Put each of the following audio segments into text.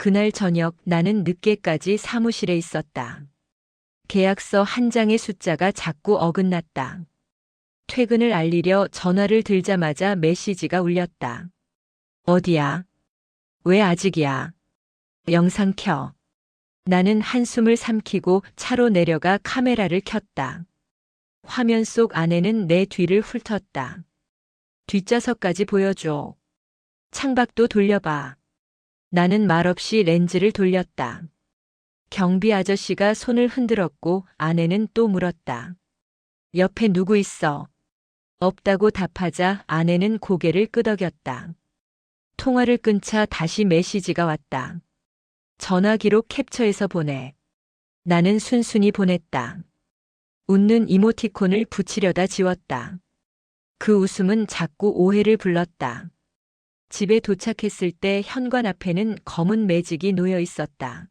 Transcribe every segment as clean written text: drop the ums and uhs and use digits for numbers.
그날 저녁 나는 늦게까지 사무실에 있었다. 계약서 한 장의 숫자가 자꾸 어긋났다. 퇴근을 알리려 전화를 들자마자 메시지가 울렸다. 어디야? 왜 아직이야? 영상 켜. 나는 한숨을 삼키고 차로 내려가 카메라를 켰다. 화면 속 아내는 내 뒤를 훑었다. 뒷좌석까지 보여줘. 창밖도 돌려봐. 나는 말없이 렌즈를 돌렸다. 경비 아저씨가 손을 흔들었고 아내는 또 물었다. 옆에 누구 있어? 없다고 답하자 아내는 고개를 끄덕였다. 통화를 끊자 다시 메시지가 왔다. 전화 기록 캡처해서 보내. 나는 순순히 보냈다. 웃는 이모티콘을 붙이려다 지웠다. 그 웃음은 자꾸 오해를 불렀다. 집에 도착했을 때 현관 앞에는 검은 매직이 놓여 있었다.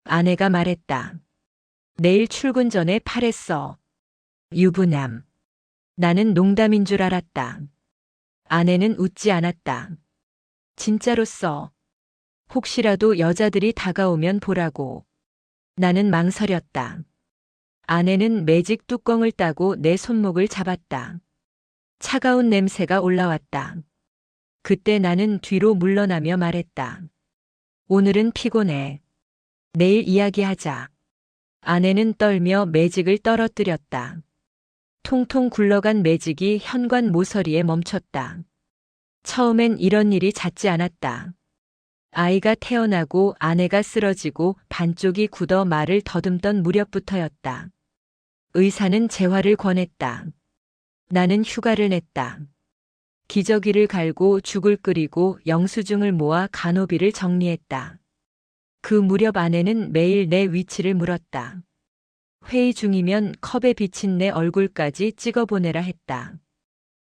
아내가 말했다. 내일 출근 전에 팔했어. 유부남. 나는 농담인 줄 알았다. 아내는 웃지 않았다. 진짜로 써. 혹시라도 여자들이 다가오면 보라고. 나는 망설였다. 아내는 매직 뚜껑을 따고 내 손목을 잡았다. 차가운 냄새가 올라왔다. 그때 나는 뒤로 물러나며 말했다. 오늘은 피곤해. 내일 이야기하자. 아내는 떨며 매직을 떨어뜨렸다. 통통 굴러간 매직이 현관 모서리에 멈췄다. 처음엔 이런 일이 잦지 않았다. 아이가 태어나고 아내가 쓰러지고 반쪽이 굳어 말을 더듬던 무렵부터였다. 의사는 재활을 권했다. 나는 휴가를 냈다. 기저귀를 갈고 죽을 끓이고 영수증을 모아 간호비를 정리했다. 그 무렵 아내는 매일 내 위치를 물었다. 회의 중이면 컵에 비친 내 얼굴까지 찍어보내라 했다.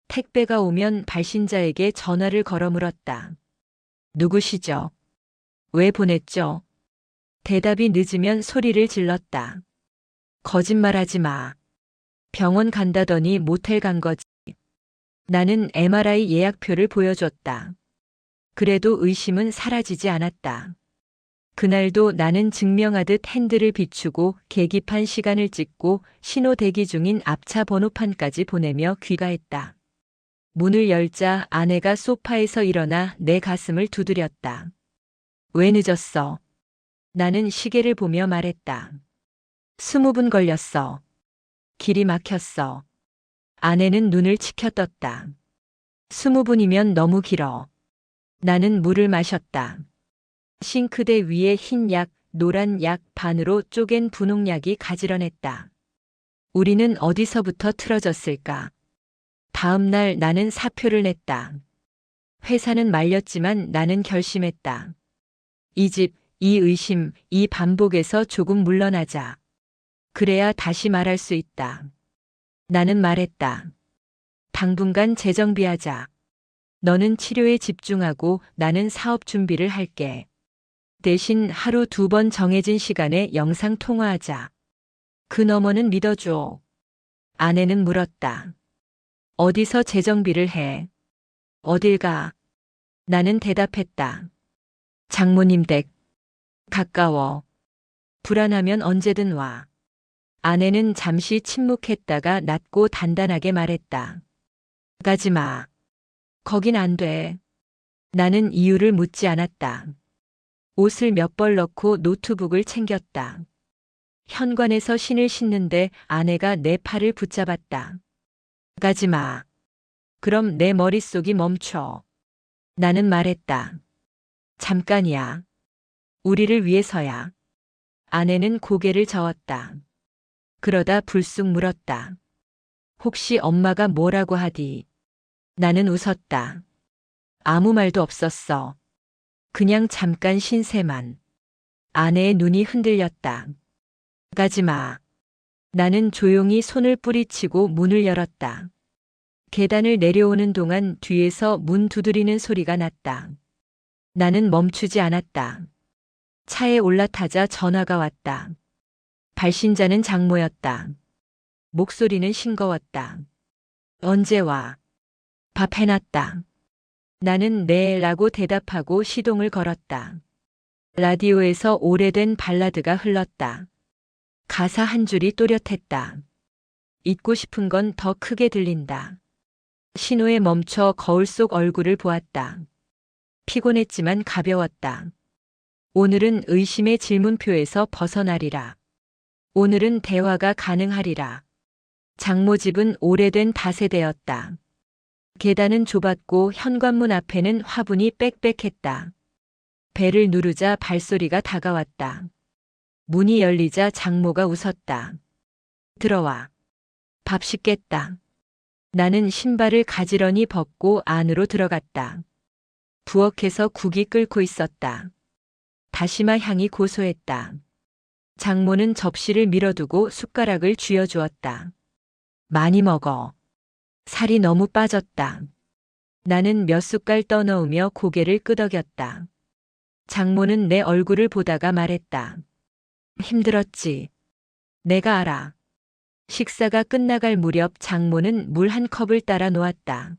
택배가 오면 발신자에게 전화를 걸어 물었다. 누구시죠? 왜 보냈죠? 대답이 늦으면 소리를 질렀다. 거짓말하지 마. 병원 간다더니 모텔 간 거지. 나는 MRI 예약표를 보여줬다. 그래도 의심은 사라지지 않았다. 그날도 나는 증명하듯 핸들을 비추고 계기판 시간을 찍고 신호 대기 중인 앞차 번호판까지 보내며 귀가했다. 문을 열자 아내가 소파에서 일어나 내 가슴을 두드렸다. 왜 늦었어? 나는 시계를 보며 말했다. 20분 걸렸어. 길이 막혔어. 아내는 눈을 치켜떴다. 20분이면 너무 길어. 나는 물을 마셨다. 싱크대 위에 흰 약, 노란 약 반으로 쪼갠 분홍약이 가지런했다. 우리는 어디서부터 틀어졌을까? 다음 날 나는 사표를 냈다. 회사는 말렸지만 나는 결심했다. 이 집, 이 의심, 이 반복에서 조금 물러나자. 그래야 다시 말할 수 있다. 나는 말했다. 당분간 재정비하자. 너는 치료에 집중하고 나는 사업 준비를 할게. 대신 하루 2번 정해진 시간에 영상 통화하자. 그 너머는 믿어줘. 아내는 물었다. 어디서 재정비를 해? 어딜 가? 나는 대답했다. 장모님 댁. 가까워. 불안하면 언제든 와. 아내는 잠시 침묵했다가 낮고 단단하게 말했다. 가지 마. 거긴 안 돼. 나는 이유를 묻지 않았다. 옷을 몇 벌 넣고 노트북을 챙겼다. 현관에서 신을 신는데 아내가 내 팔을 붙잡았다. 가지 마. 그럼 내 머릿속이 멈춰. 나는 말했다. 잠깐이야. 우리를 위해서야. 아내는 고개를 저었다. 그러다 불쑥 물었다. 혹시 엄마가 뭐라고 하디? 나는 웃었다. 아무 말도 없었어. 그냥 잠깐 신세만. 아내의 눈이 흔들렸다. 가지 마. 나는 조용히 손을 뿌리치고 문을 열었다. 계단을 내려오는 동안 뒤에서 문 두드리는 소리가 났다. 나는 멈추지 않았다. 차에 올라타자 전화가 왔다. 발신자는 장모였다. 목소리는 싱거웠다. 언제 와? 밥 해놨다. 나는 네 라고 대답하고 시동을 걸었다. 라디오에서 오래된 발라드가 흘렀다. 가사 한 줄이 또렷했다. 잊고 싶은 건 더 크게 들린다. 신호에 멈춰 거울 속 얼굴을 보았다. 피곤했지만 가벼웠다. 오늘은 의심의 질문표에서 벗어나리라. 오늘은 대화가 가능하리라. 장모 집은 오래된 다세대였다. 계단은 좁았고 현관문 앞에는 화분이 빽빽했다. 벨을 누르자 발소리가 다가왔다. 문이 열리자 장모가 웃었다. 들어와. 밥 식겠다. 나는 신발을 가지런히 벗고 안으로 들어갔다. 부엌에서 국이 끓고 있었다. 다시마 향이 고소했다. 장모는 접시를 밀어두고 숟가락을 쥐어주었다. 많이 먹어. 살이 너무 빠졌다. 나는 몇 숟갈 떠넣으며 고개를 끄덕였다. 장모는 내 얼굴을 보다가 말했다. 힘들었지. 내가 알아. 식사가 끝나갈 무렵 장모는 물 한 컵을 따라 놓았다.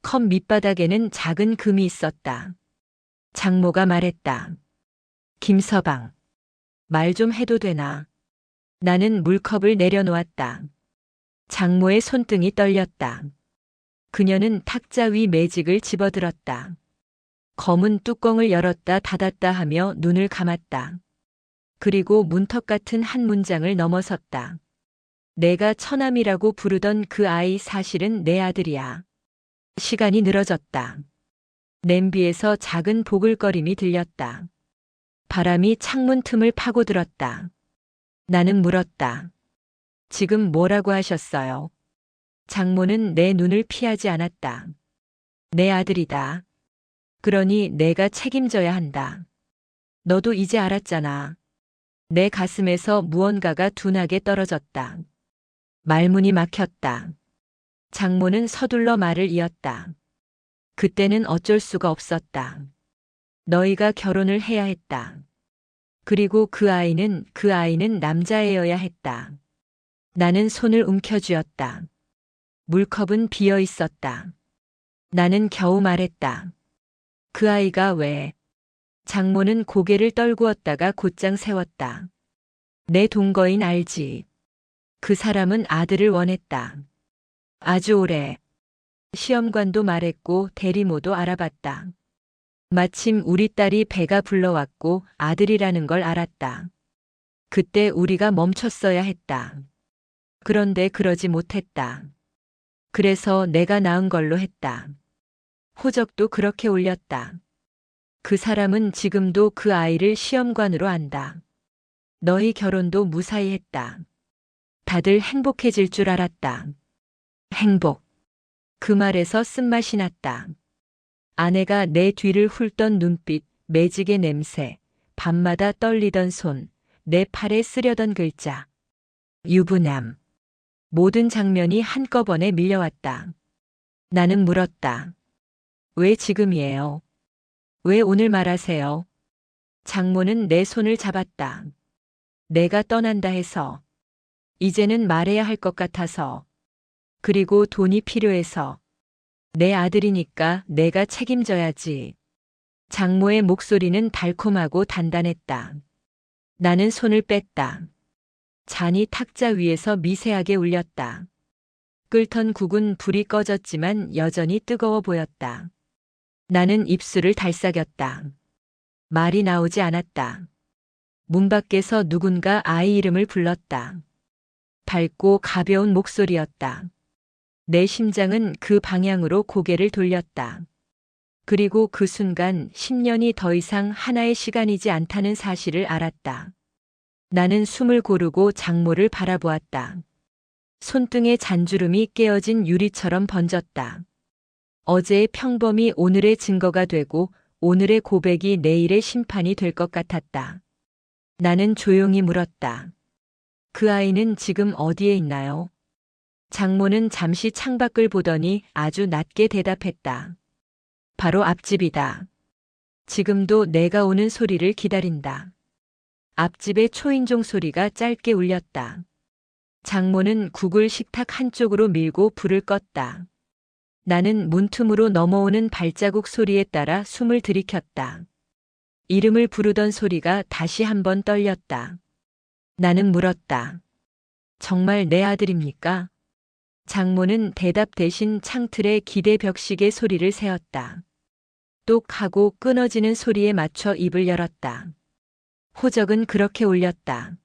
컵 밑바닥에는 작은 금이 있었다. 장모가 말했다. 김서방. 말 좀 해도 되나? 나는 물컵을 내려놓았다. 장모의 손등이 떨렸다. 그녀는 탁자 위 매직을 집어들었다. 검은 뚜껑을 열었다 닫았다 하며 눈을 감았다. 그리고 문턱 같은 한 문장을 넘어섰다. 내가 처남이라고 부르던 그 아이 사실은 내 아들이야. 시간이 늘어졌다. 냄비에서 작은 보글거림이 들렸다. 바람이 창문 틈을 파고들었다. 나는 물었다. 지금 뭐라고 하셨어요? 장모는 내 눈을 피하지 않았다. 내 아들이다. 그러니 내가 책임져야 한다. 너도 이제 알았잖아. 내 가슴에서 무언가가 둔하게 떨어졌다. 말문이 막혔다. 장모는 서둘러 말을 이었다. 그때는 어쩔 수가 없었다. 너희가 결혼을 해야 했다. 그리고 그 아이는 남자애여야 했다. 나는 손을 움켜쥐었다. 물컵은 비어 있었다. 나는 겨우 말했다. 그 아이가 왜? 장모는 고개를 떨구었다가 곧장 세웠다. 내 동거인 알지? 그 사람은 아들을 원했다. 아주 오래. 시험관도 말했고 대리모도 알아봤다. 마침 우리 딸이 배가 불러왔고 아들이라는 걸 알았다. 그때 우리가 멈췄어야 했다. 그런데 그러지 못했다. 그래서 내가 낳은 걸로 했다. 호적도 그렇게 올렸다. 그 사람은 지금도 그 아이를 시험관으로 안다. 너희 결혼도 무사히 했다. 다들 행복해질 줄 알았다. 행복. 그 말에서 쓴맛이 났다. 아내가 내 뒤를 훑던 눈빛, 매직의 냄새, 밤마다 떨리던 손, 내 팔에 쓰려던 글자. 유부남. 모든 장면이 한꺼번에 밀려왔다. 나는 물었다. 왜 지금이에요? 왜 오늘 말하세요? 장모는 내 손을 잡았다. 내가 떠난다 해서. 이제는 말해야 할 것 같아서. 그리고 돈이 필요해서. 내 아들이니까 내가 책임져야지. 장모의 목소리는 달콤하고 단단했다. 나는 손을 뺐다. 잔이 탁자 위에서 미세하게 울렸다. 끓던 국은 불이 꺼졌지만 여전히 뜨거워 보였다. 나는 입술을 달싹였다. 말이 나오지 않았다. 문 밖에서 누군가 아이 이름을 불렀다. 밝고 가벼운 목소리였다. 내 심장은 그 방향으로 고개를 돌렸다. 그리고 그 순간 10년이 더 이상 하나의 시간이지 않다는 사실을 알았다. 나는 숨을 고르고 장모를 바라보았다. 손등에 잔주름이 깨어진 유리처럼 번졌다. 어제의 평범이 오늘의 증거가 되고 오늘의 고백이 내일의 심판이 될 것 같았다. 나는 조용히 물었다. 그 아이는 지금 어디에 있나요? 장모는 잠시 창밖을 보더니 아주 낮게 대답했다. 바로 앞집이다. 지금도 내가 오는 소리를 기다린다. 앞집의 초인종 소리가 짧게 울렸다. 장모는 국을 식탁 한쪽으로 밀고 불을 껐다. 나는 문틈으로 넘어오는 발자국 소리에 따라 숨을 들이켰다. 이름을 부르던 소리가 다시 한번 떨렸다. 나는 물었다. 정말 내 아들입니까? 장모는 대답 대신 창틀에 기대 벽식의 소리를 세웠다. 똑 하고 끊어지는 소리에 맞춰 입을 열었다. 호적은 그렇게 울렸다.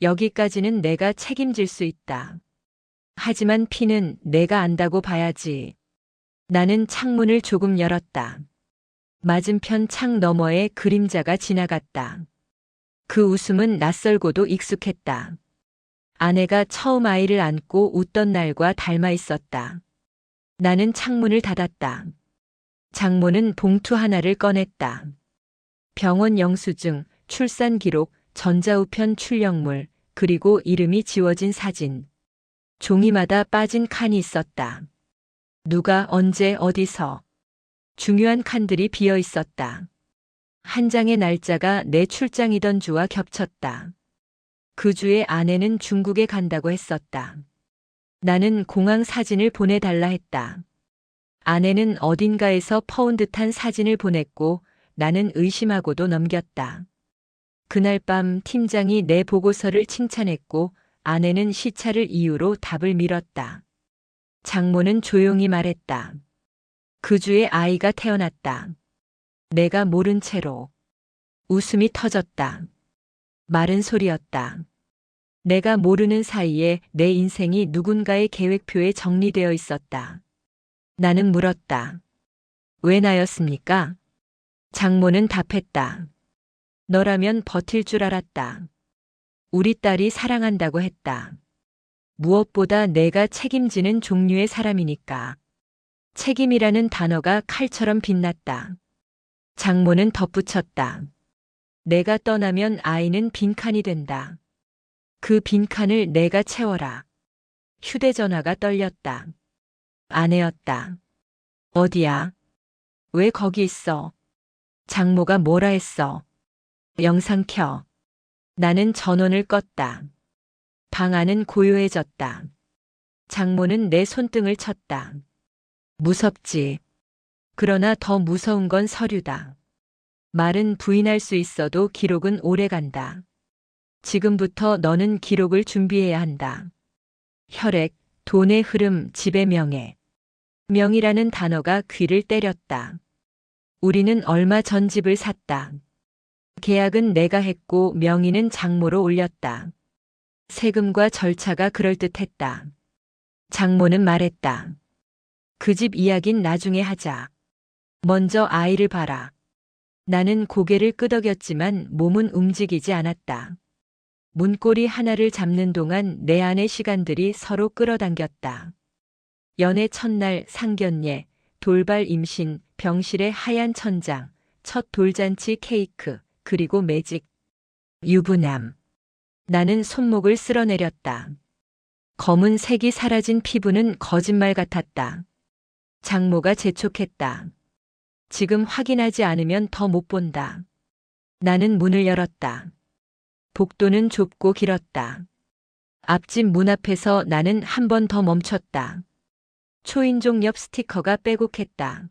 여기까지는 내가 책임질 수 있다. 하지만 피는 내가 안다고 봐야지. 나는 창문을 조금 열었다. 맞은편 창 너머에 그림자가 지나갔다. 그 웃음은 낯설고도 익숙했다. 아내가 처음 아이를 안고 웃던 날과 닮아 있었다. 나는 창문을 닫았다. 장모는 봉투 하나를 꺼냈다. 병원 영수증, 출산 기록, 전자우편 출력물, 그리고 이름이 지워진 사진. 종이마다 빠진 칸이 있었다. 누가 언제 어디서. 중요한 칸들이 비어 있었다. 한 장의 날짜가 내 출장이던 주와 겹쳤다. 그 주에 아내는 중국에 간다고 했었다. 나는 공항 사진을 보내달라 했다. 아내는 어딘가에서 퍼온 듯한 사진을 보냈고 나는 의심하고도 넘겼다. 그날 밤 팀장이 내 보고서를 칭찬했고 아내는 시차를 이유로 답을 미뤘다. 장모는 조용히 말했다. 그 주에 아이가 태어났다. 내가 모른 채로. 웃음이 터졌다. 마른 소리였다. 내가 모르는 사이에 내 인생이 누군가의 계획표에 정리되어 있었다. 나는 물었다. 왜 나였습니까? 장모는 답했다. 너라면 버틸 줄 알았다. 우리 딸이 사랑한다고 했다. 무엇보다 내가 책임지는 종류의 사람이니까. 책임이라는 단어가 칼처럼 빛났다. 장모는 덧붙였다. 내가 떠나면 아이는 빈칸이 된다. 그 빈칸을 내가 채워라. 휴대전화가 떨렸다. 아내였다. 어디야? 왜 거기 있어? 장모가 뭐라 했어? 영상 켜. 나는 전원을 껐다. 방 안은 고요해졌다. 장모는 내 손등을 쳤다. 무섭지. 그러나 더 무서운 건 서류다. 말은 부인할 수 있어도 기록은 오래 간다. 지금부터 너는 기록을 준비해야 한다. 혈액, 돈의 흐름, 집의 명예. 명이라는 단어가 귀를 때렸다. 우리는 얼마 전 집을 샀다. 계약은 내가 했고 명의는 장모로 올렸다. 세금과 절차가 그럴듯했다. 장모는 말했다. 그 집 이야긴 나중에 하자. 먼저 아이를 봐라. 나는 고개를 끄덕였지만 몸은 움직이지 않았다. 문고리 하나를 잡는 동안 내 안의 시간들이 서로 끌어당겼다. 연애 첫날 상견례, 돌발 임신, 병실의 하얀 천장, 첫 돌잔치 케이크, 그리고 매직. 유부남. 나는 손목을 쓸어내렸다. 검은 색이 사라진 피부는 거짓말 같았다. 장모가 재촉했다. 지금 확인하지 않으면 더 못 본다. 나는 문을 열었다. 복도는 좁고 길었다. 앞집 문 앞에서 나는 한 번 더 멈췄다. 초인종 옆 스티커가 빼곡했다.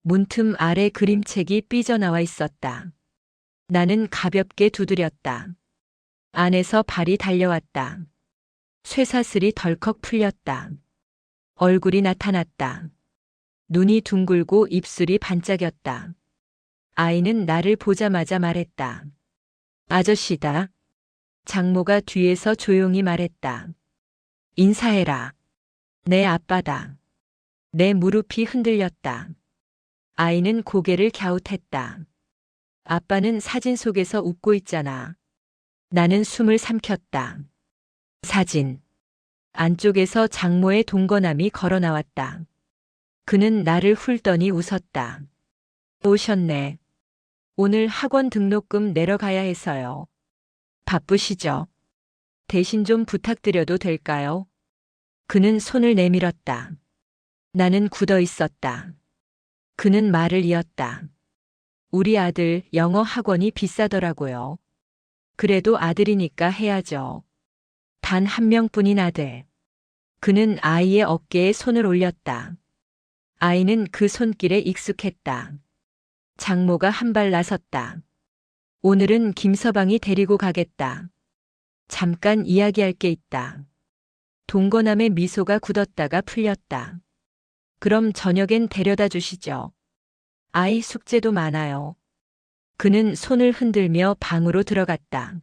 문틈 아래 그림책이 삐져나와 있었다. 나는 가볍게 두드렸다. 안에서 발이 달려왔다. 쇠사슬이 덜컥 풀렸다. 얼굴이 나타났다. 눈이 둥글고 입술이 반짝였다. 아이는 나를 보자마자 말했다. 아저씨다. 장모가 뒤에서 조용히 말했다. 인사해라. 내 아빠다. 내 무릎이 흔들렸다. 아이는 고개를 갸웃했다. 아빠는 사진 속에서 웃고 있잖아. 나는 숨을 삼켰다. 사진. 안쪽에서 장모의 동거남이 걸어 나왔다. 그는 나를 훌더니 웃었다. 오셨네. 오늘 학원 등록금 내러 가야 해서요. 바쁘시죠? 대신 좀 부탁드려도 될까요? 그는 손을 내밀었다. 나는 굳어 있었다. 그는 말을 이었다. 우리 아들 영어 학원이 비싸더라고요. 그래도 아들이니까 해야죠. 단 한 명뿐인 아들. 그는 아이의 어깨에 손을 올렸다. 아이는 그 손길에 익숙했다. 장모가 한 발 나섰다. 오늘은 김서방이 데리고 가겠다. 잠깐 이야기할 게 있다. 동거남의 미소가 굳었다가 풀렸다. 그럼 저녁엔 데려다 주시죠. 아이 숙제도 많아요. 그는 손을 흔들며 방으로 들어갔다.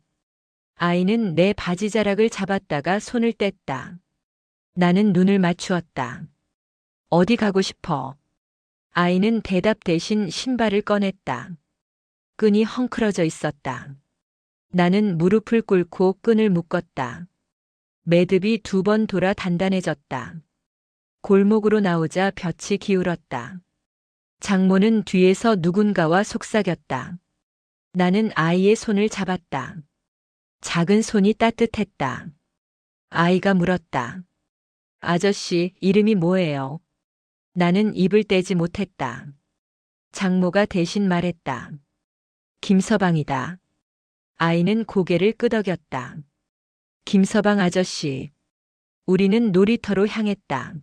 아이는 내 바지자락을 잡았다가 손을 뗐다. 나는 눈을 맞추었다. 어디 가고 싶어? 아이는 대답 대신 신발을 꺼냈다. 끈이 헝클어져 있었다. 나는 무릎을 꿇고 끈을 묶었다. 매듭이 2번 돌아 단단해졌다. 골목으로 나오자 볕이 기울었다. 장모는 뒤에서 누군가와 속삭였다. 나는 아이의 손을 잡았다. 작은 손이 따뜻했다. 아이가 물었다. 아저씨, 이름이 뭐예요? 나는 입을 떼지 못했다. 장모가 대신 말했다. 김서방이다. 아이는 고개를 끄덕였다. 김서방 아저씨. 우리는 놀이터로 향했다.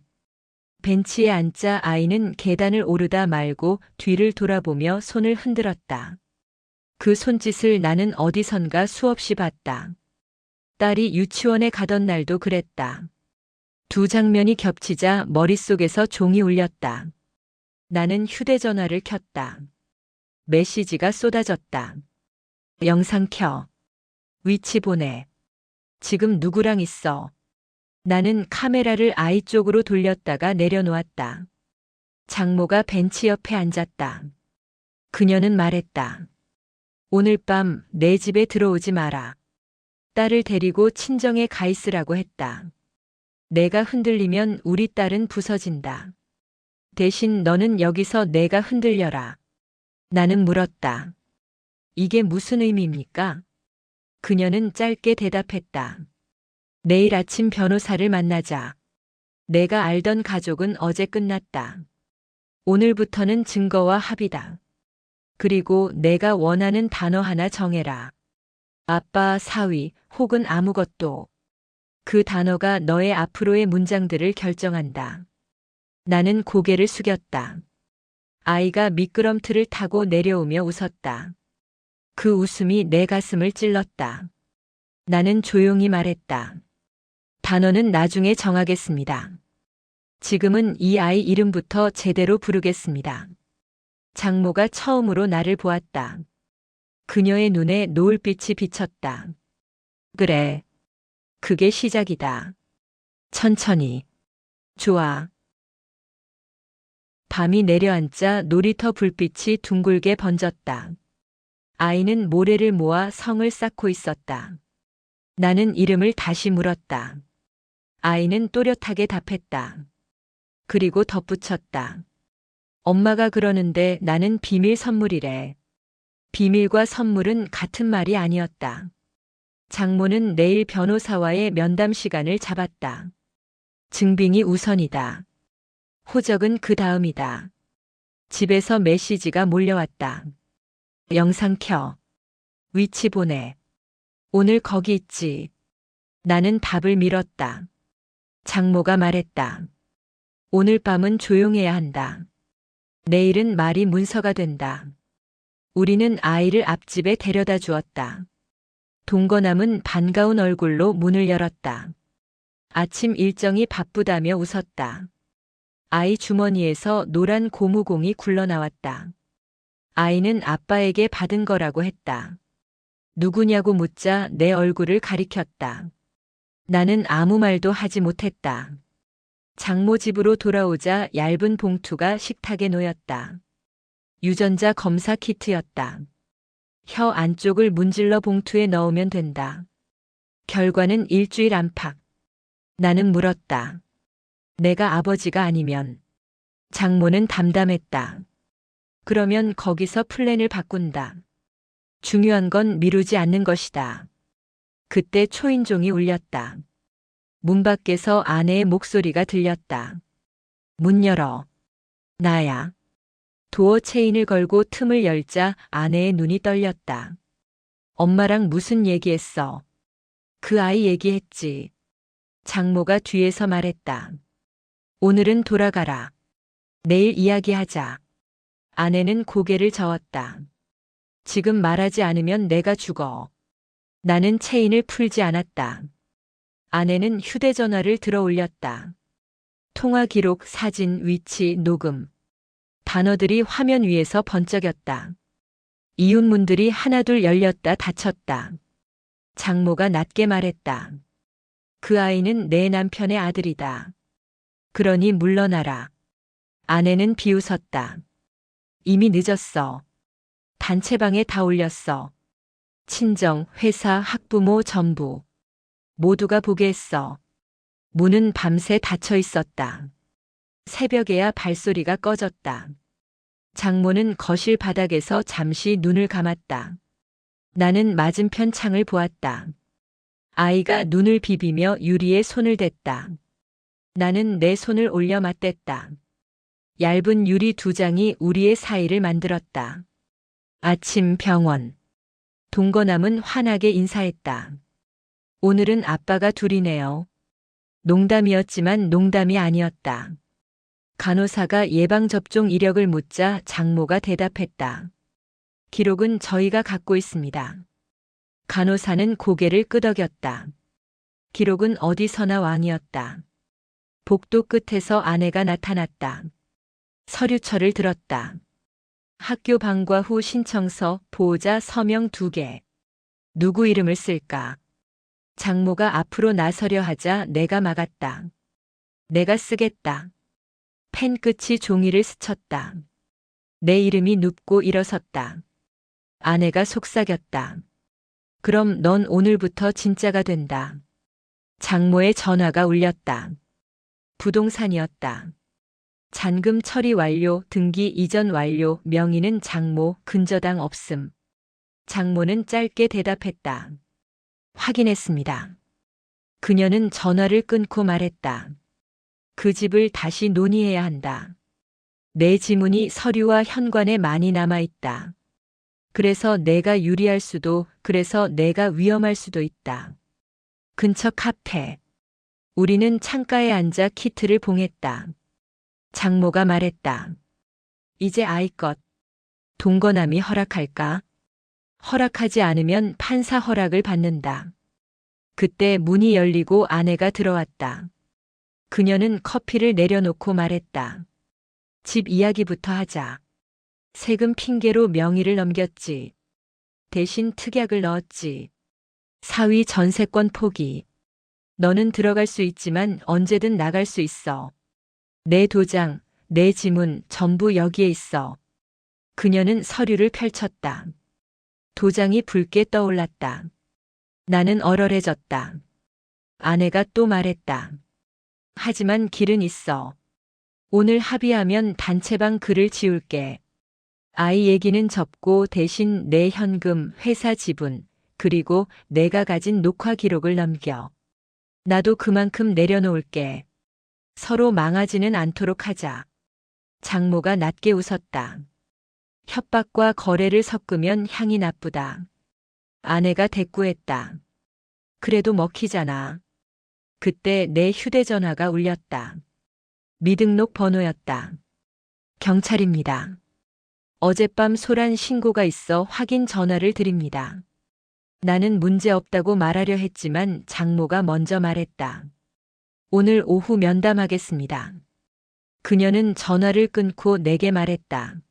벤치에 앉자 아이는 계단을 오르다 말고 뒤를 돌아보며 손을 흔들었다. 그 손짓을 나는 어디선가 수없이 봤다. 딸이 유치원에 가던 날도 그랬다. 두 장면이 겹치자 머릿속에서 종이 울렸다. 나는 휴대전화를 켰다. 메시지가 쏟아졌다. 영상 켜. 위치 보내. 지금 누구랑 있어? 나는 카메라를 아이 쪽으로 돌렸다가 내려놓았다. 장모가 벤치 옆에 앉았다. 그녀는 말했다. 오늘 밤 내 집에 들어오지 마라. 딸을 데리고 친정에 가 있으라고 했다. 내가 흔들리면 우리 딸은 부서진다. 대신 너는 여기서 내가 흔들려라. 나는 물었다. 이게 무슨 의미입니까? 그녀는 짧게 대답했다. 내일 아침 변호사를 만나자. 내가 알던 가족은 어제 끝났다. 오늘부터는 증거와 합의다. 그리고 내가 원하는 단어 하나 정해라. 아빠, 사위, 혹은 아무것도. 그 단어가 너의 앞으로의 문장들을 결정한다. 나는 고개를 숙였다. 아이가 미끄럼틀을 타고 내려오며 웃었다. 그 웃음이 내 가슴을 찔렀다. 나는 조용히 말했다. 단어는 나중에 정하겠습니다. 지금은 이 아이 이름부터 제대로 부르겠습니다. 장모가 처음으로 나를 보았다. 그녀의 눈에 노을빛이 비쳤다. 그래. 그게 시작이다. 천천히. 좋아. 밤이 내려앉자 놀이터 불빛이 둥글게 번졌다. 아이는 모래를 모아 성을 쌓고 있었다. 나는 이름을 다시 물었다. 아이는 또렷하게 답했다. 그리고 덧붙였다. 엄마가 그러는데 나는 비밀 선물이래. 비밀과 선물은 같은 말이 아니었다. 장모는 내일 변호사와의 면담 시간을 잡았다. 증빙이 우선이다. 호적은 그 다음이다. 집에서 메시지가 몰려왔다. 영상 켜. 위치 보내. 오늘 거기 있지. 나는 답을 밀었다. 장모가 말했다. 오늘 밤은 조용해야 한다. 내일은 말이 문서가 된다. 우리는 아이를 앞집에 데려다 주었다. 동거남은 반가운 얼굴로 문을 열었다. 아침 일정이 바쁘다며 웃었다. 아이 주머니에서 노란 고무공이 굴러나왔다. 아이는 아빠에게 받은 거라고 했다. 누구냐고 묻자 내 얼굴을 가리켰다. 나는 아무 말도 하지 못했다. 장모 집으로 돌아오자 얇은 봉투가 식탁에 놓였다. 유전자 검사 키트였다. 혀 안쪽을 문질러 봉투에 넣으면 된다. 결과는 일주일 안팎. 나는 물었다. 내가 아버지가 아니면. 장모는 담담했다. 그러면 거기서 플랜을 바꾼다. 중요한 건 미루지 않는 것이다. 그때 초인종이 울렸다. 문 밖에서 아내의 목소리가 들렸다. 문 열어. 나야. 도어 체인을 걸고 틈을 열자 아내의 눈이 떨렸다. 엄마랑 무슨 얘기했어? 그 아이 얘기했지. 장모가 뒤에서 말했다. 오늘은 돌아가라. 내일 이야기하자. 아내는 고개를 저었다. 지금 말하지 않으면 내가 죽어. 나는 체인을 풀지 않았다. 아내는 휴대전화를 들어 올렸다. 통화 기록, 사진, 위치, 녹음. 단어들이 화면 위에서 번쩍였다. 이웃문들이 하나둘 열렸다 닫혔다. 장모가 낮게 말했다. 그 아이는 내 남편의 아들이다. 그러니 물러나라. 아내는 비웃었다. 이미 늦었어. 단체방에 다 올렸어. 친정, 회사, 학부모 전부. 모두가 보게 했어. 문은 밤새 닫혀 있었다. 새벽에야 발소리가 꺼졌다. 장모는 거실 바닥에서 잠시 눈을 감았다. 나는 맞은편 창을 보았다. 아이가 눈을 비비며 유리에 손을 댔다. 나는 내 손을 올려 맞댔다. 얇은 유리 2장이 우리의 사이를 만들었다. 아침 병원. 동거남은 환하게 인사했다. 오늘은 아빠가 둘이네요. 농담이었지만 농담이 아니었다. 간호사가 예방접종 이력을 묻자 장모가 대답했다. 기록은 저희가 갖고 있습니다. 간호사는 고개를 끄덕였다. 기록은 어디서나 왕이었다. 복도 끝에서 아내가 나타났다. 서류철을 들었다. 학교 방과 후 신청서, 보호자 서명 2개. 누구 이름을 쓸까? 장모가 앞으로 나서려 하자 내가 막았다. 내가 쓰겠다. 펜 끝이 종이를 스쳤다. 내 이름이 눕고 일어섰다. 아내가 속삭였다. 그럼 넌 오늘부터 진짜가 된다. 장모의 전화가 울렸다. 부동산이었다. 잔금 처리 완료, 등기 이전 완료, 명의는 장모, 근저당 없음. 장모는 짧게 대답했다. 확인했습니다. 그녀는 전화를 끊고 말했다. 그 집을 다시 논의해야 한다. 내 지문이 서류와 현관에 많이 남아있다. 그래서 내가 유리할 수도, 그래서 내가 위험할 수도 있다. 근처 카페. 우리는 창가에 앉아 키트를 봉했다. 장모가 말했다. 이제 아이 것. 동거남이 허락할까? 허락하지 않으면 판사 허락을 받는다. 그때 문이 열리고 아내가 들어왔다. 그녀는 커피를 내려놓고 말했다. 집 이야기부터 하자. 세금 핑계로 명의를 넘겼지. 대신 특약을 넣었지. 사위 전세권 포기. 너는 들어갈 수 있지만 언제든 나갈 수 있어. 내 도장, 내 지문 전부 여기에 있어. 그녀는 서류를 펼쳤다. 도장이 붉게 떠올랐다. 나는 얼얼해졌다. 아내가 또 말했다. 하지만 길은 있어. 오늘 합의하면 단체방 글을 지울게. 아이 얘기는 접고 대신 내 현금, 회사 지분, 그리고 내가 가진 녹화 기록을 넘겨. 나도 그만큼 내려놓을게. 서로 망하지는 않도록 하자. 장모가 낮게 웃었다. 협박과 거래를 섞으면 향이 나쁘다. 아내가 대꾸했다. 그래도 먹히잖아. 그때 내 휴대전화가 울렸다. 미등록 번호였다. 경찰입니다. 어젯밤 소란 신고가 있어 확인 전화를 드립니다. 나는 문제없다고 말하려 했지만 장모가 먼저 말했다. 오늘 오후 면담하겠습니다. 그녀는 전화를 끊고 내게 말했다.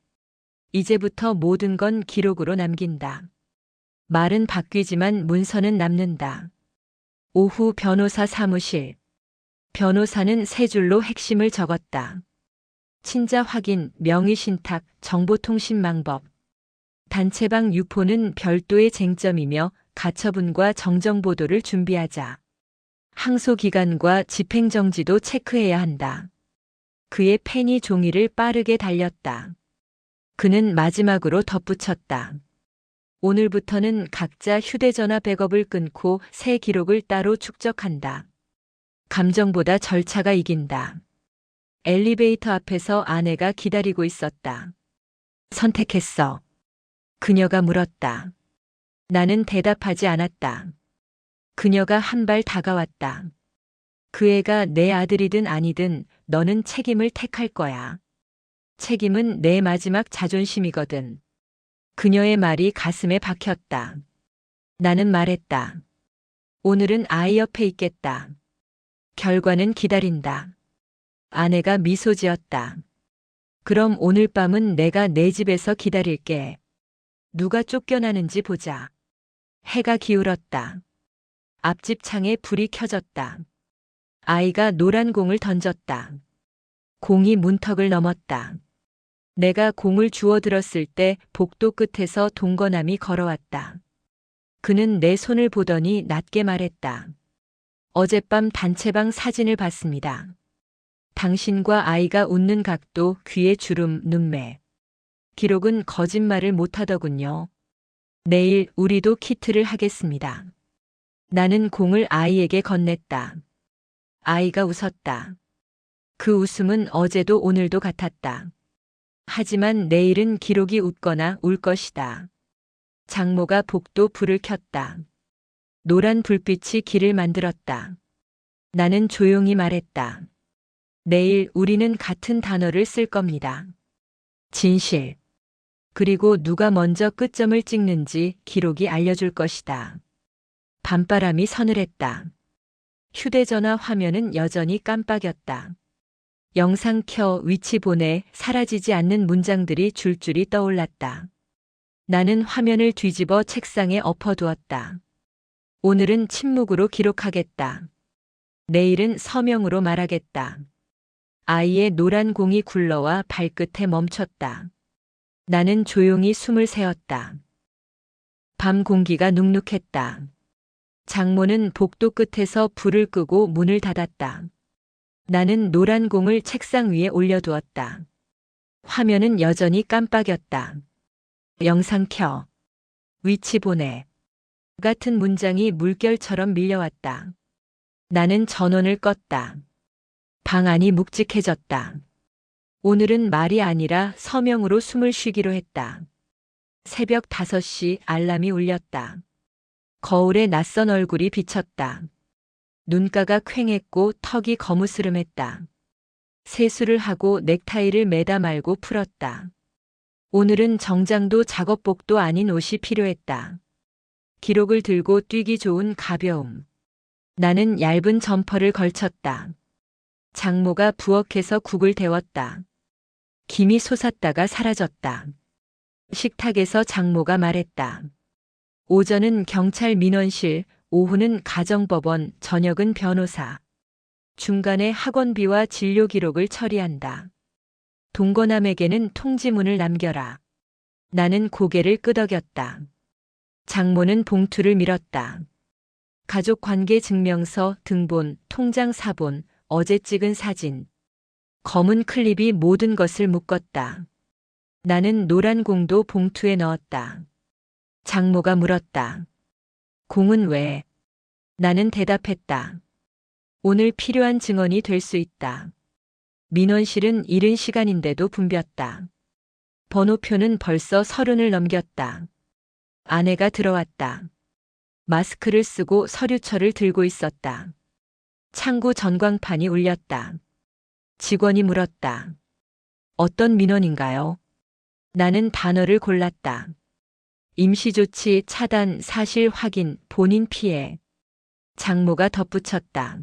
이제부터 모든 건 기록으로 남긴다. 말은 바뀌지만 문서는 남는다. 오후 변호사 사무실. 변호사는 세 줄로 핵심을 적었다. 친자 확인, 명의 신탁, 정보통신망법. 단체방 유포는 별도의 쟁점이며 가처분과 정정보도를 준비하자. 항소기간과 집행정지도 체크해야 한다. 그의 펜이 종이를 빠르게 달렸다. 그는 마지막으로 덧붙였다. 오늘부터는 각자 휴대전화 백업을 끊고 새 기록을 따로 축적한다. 감정보다 절차가 이긴다. 엘리베이터 앞에서 아내가 기다리고 있었다. 선택했어. 그녀가 물었다. 나는 대답하지 않았다. 그녀가 한 발 다가왔다. 그 애가 내 아들이든 아니든 너는 책임을 택할 거야. 책임은 내 마지막 자존심이거든. 그녀의 말이 가슴에 박혔다. 나는 말했다. 오늘은 아이 옆에 있겠다. 결과는 기다린다. 아내가 미소 지었다. 그럼 오늘 밤은 내가 내 집에서 기다릴게. 누가 쫓겨나는지 보자. 해가 기울었다. 앞집 창에 불이 켜졌다. 아이가 노란 공을 던졌다. 공이 문턱을 넘었다. 내가 공을 주워들었을 때 복도 끝에서 동거남이 걸어왔다. 그는 내 손을 보더니 낮게 말했다. 어젯밤 단체방 사진을 봤습니다. 당신과 아이가 웃는 각도, 귀의 주름, 눈매. 기록은 거짓말을 못하더군요. 내일 우리도 키트를 하겠습니다. 나는 공을 아이에게 건넸다. 아이가 웃었다. 그 웃음은 어제도 오늘도 같았다. 하지만 내일은 기록이 웃거나 울 것이다. 장모가 복도 불을 켰다. 노란 불빛이 길을 만들었다. 나는 조용히 말했다. 내일 우리는 같은 단어를 쓸 겁니다. 진실. 그리고 누가 먼저 끝점을 찍는지 기록이 알려줄 것이다. 밤바람이 서늘했다. 휴대전화 화면은 여전히 깜빡였다. 영상 켜, 위치 보내, 사라지지 않는 문장들이 줄줄이 떠올랐다. 나는 화면을 뒤집어 책상에 엎어두었다. 오늘은 침묵으로 기록하겠다. 내일은 서명으로 말하겠다. 아이의 노란 공이 굴러와 발끝에 멈췄다. 나는 조용히 숨을 세었다. 밤 공기가 눅눅했다. 장모는 복도 끝에서 불을 끄고 문을 닫았다. 나는 노란 공을 책상 위에 올려두었다. 화면은 여전히 깜빡였다. 영상 켜. 위치 보내. 같은 문장이 물결처럼 밀려왔다. 나는 전원을 껐다. 방 안이 묵직해졌다. 오늘은 말이 아니라 서명으로 숨을 쉬기로 했다. 새벽 5시 알람이 울렸다. 거울에 낯선 얼굴이 비쳤다. 눈가가 퀭했고 턱이 거무스름했다. 세수를 하고 넥타이를 매다 말고 풀었다. 오늘은 정장도 작업복도 아닌 옷이 필요했다. 기록을 들고 뛰기 좋은 가벼움. 나는 얇은 점퍼를 걸쳤다. 장모가 부엌에서 국을 데웠다. 김이 솟았다가 사라졌다. 식탁에서 장모가 말했다. 오전은 경찰 민원실, 오후는 가정법원, 저녁은 변호사. 중간에 학원비와 진료 기록을 처리한다. 동거남에게는 통지문을 남겨라. 나는 고개를 끄덕였다. 장모는 봉투를 밀었다. 가족관계 증명서, 등본, 통장 사본, 어제 찍은 사진. 검은 클립이 모든 것을 묶었다. 나는 노란 공도 봉투에 넣었다. 장모가 물었다. 공은 왜? 나는 대답했다. 오늘 필요한 증언이 될 수 있다. 민원실은 이른 시간인데도 붐볐다. 번호표는 벌써 30을 넘겼다. 아내가 들어왔다. 마스크를 쓰고 서류철을 들고 있었다. 창구 전광판이 울렸다. 직원이 물었다. 어떤 민원인가요? 나는 단어를 골랐다. 임시조치, 차단, 사실 확인, 본인 피해. 장모가 덧붙였다.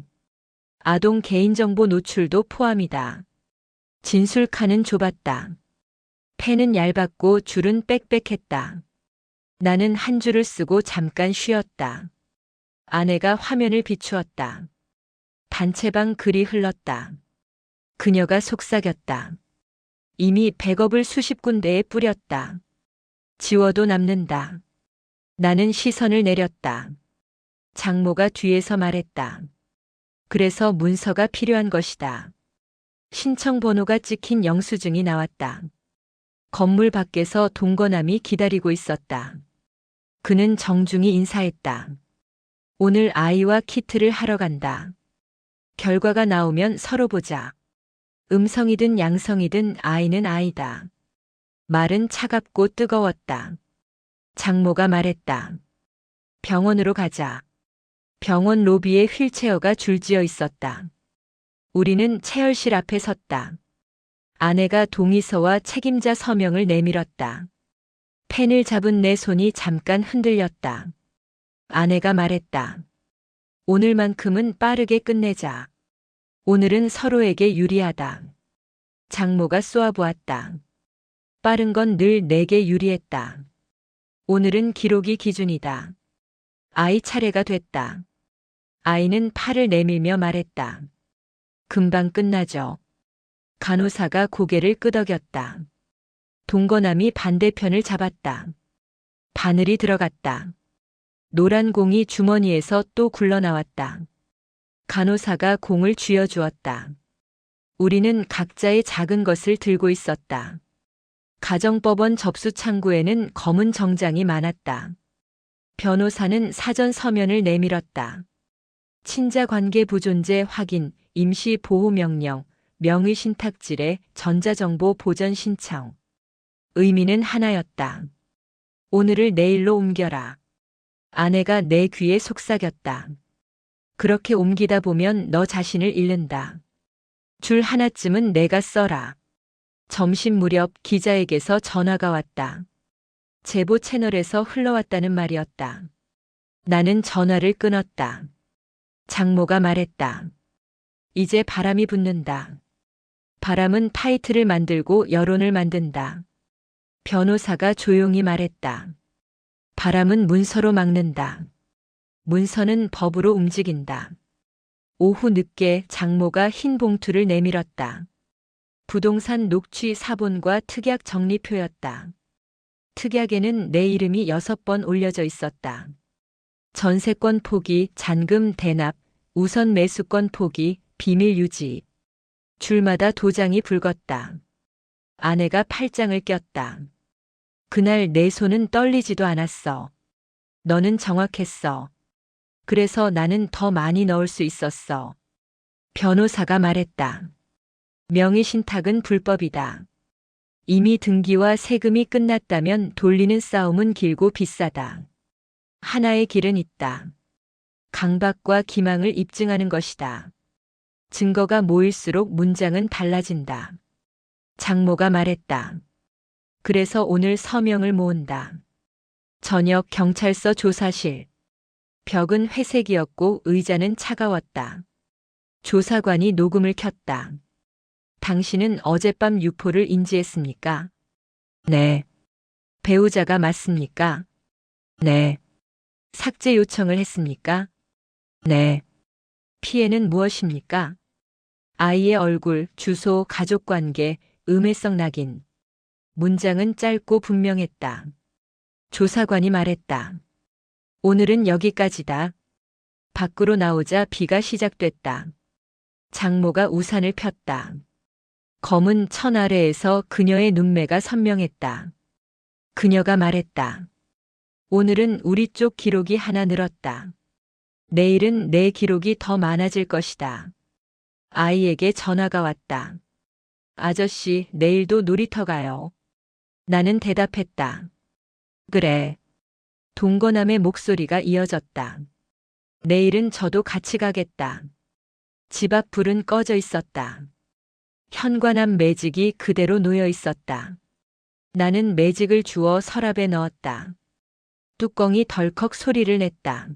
아동 개인정보 노출도 포함이다. 진술칸은 좁았다. 펜은 얇았고 줄은 빽빽했다. 나는 한 줄을 쓰고 잠깐 쉬었다. 아내가 화면을 비추었다. 단체방 글이 흘렀다. 그녀가 속삭였다. 이미 백업을 수십 군데에 뿌렸다. 지워도 남는다. 나는 시선을 내렸다. 장모가 뒤에서 말했다. 그래서 문서가 필요한 것이다. 신청 번호가 찍힌 영수증이 나왔다. 건물 밖에서 동거남이 기다리고 있었다. 그는 정중히 인사했다. 오늘 아이와 키트를 하러 간다. 결과가 나오면 서로 보자. 음성이든 양성이든 아이는 아이다. 말은 차갑고 뜨거웠다. 장모가 말했다. 병원으로 가자. 병원 로비에 휠체어가 줄지어 있었다. 우리는 체열실 앞에 섰다. 아내가 동의서와 책임자 서명을 내밀었다. 펜을 잡은 내 손이 잠깐 흔들렸다. 아내가 말했다. 오늘만큼은 빠르게 끝내자. 오늘은 서로에게 유리하다. 장모가 쏘아보았다. 빠른 건 늘 내게 유리했다. 오늘은 기록이 기준이다. 아이 차례가 됐다. 아이는 팔을 내밀며 말했다. 금방 끝나죠. 간호사가 고개를 끄덕였다. 동거남이 반대편을 잡았다. 바늘이 들어갔다. 노란 공이 주머니에서 또 굴러나왔다. 간호사가 공을 쥐어주었다. 우리는 각자의 작은 것을 들고 있었다. 가정법원 접수 창구에는 검은 정장이 많았다. 변호사는 사전 서면을 내밀었다. 친자관계 부존재 확인, 임시보호명령, 명의신탁질의 전자정보 보전 신청. 의미는 하나였다. 오늘을 내일로 옮겨라. 아내가 내 귀에 속삭였다. 그렇게 옮기다 보면 너 자신을 잃는다. 줄 하나쯤은 내가 써라. 점심 무렵 기자에게서 전화가 왔다. 제보 채널에서 흘러왔다는 말이었다. 나는 전화를 끊었다. 장모가 말했다. 이제 바람이 붙는다. 바람은 타이틀을 만들고 여론을 만든다. 변호사가 조용히 말했다. 바람은 문서로 막는다. 문서는 법으로 움직인다. 오후 늦게 장모가 흰 봉투를 내밀었다. 부동산 녹취 사본과 특약 정리표였다. 특약에는 내 이름이 6번 올려져 있었다. 전세권 포기, 잔금 대납, 우선 매수권 포기, 비밀 유지. 줄마다 도장이 붉었다. 아내가 팔짱을 꼈다. 그날 내 손은 떨리지도 않았어. 너는 정확했어. 그래서 나는 더 많이 넣을 수 있었어. 변호사가 말했다. 명의신탁은 불법이다. 이미 등기와 세금이 끝났다면 돌리는 싸움은 길고 비싸다. 하나의 길은 있다. 강박과 기망을 입증하는 것이다. 증거가 모일수록 문장은 달라진다. 장모가 말했다. 그래서 오늘 서명을 모은다. 저녁 경찰서 조사실. 벽은 회색이었고 의자는 차가웠다. 조사관이 녹음을 켰다. 당신은 어젯밤 유포를 인지했습니까? 네. 배우자가 맞습니까? 네. 삭제 요청을 했습니까? 네. 피해는 무엇입니까? 아이의 얼굴, 주소, 가족관계, 음해성 낙인. 문장은 짧고 분명했다. 조사관이 말했다. 오늘은 여기까지다. 밖으로 나오자 비가 시작됐다. 장모가 우산을 폈다. 검은 천 아래에서 그녀의 눈매가 선명했다. 그녀가 말했다. 오늘은 우리 쪽 기록이 하나 늘었다. 내일은 내 기록이 더 많아질 것이다. 아이에게 전화가 왔다. 아저씨, 내일도 놀이터 가요. 나는 대답했다. 그래. 동거남의 목소리가 이어졌다. 내일은 저도 같이 가겠다. 집 앞 불은 꺼져 있었다. 현관앞 매직이 그대로 놓여 있었다. 나는 매직을 주워 서랍에 넣었다. 뚜껑이 덜컥 소리를 냈다.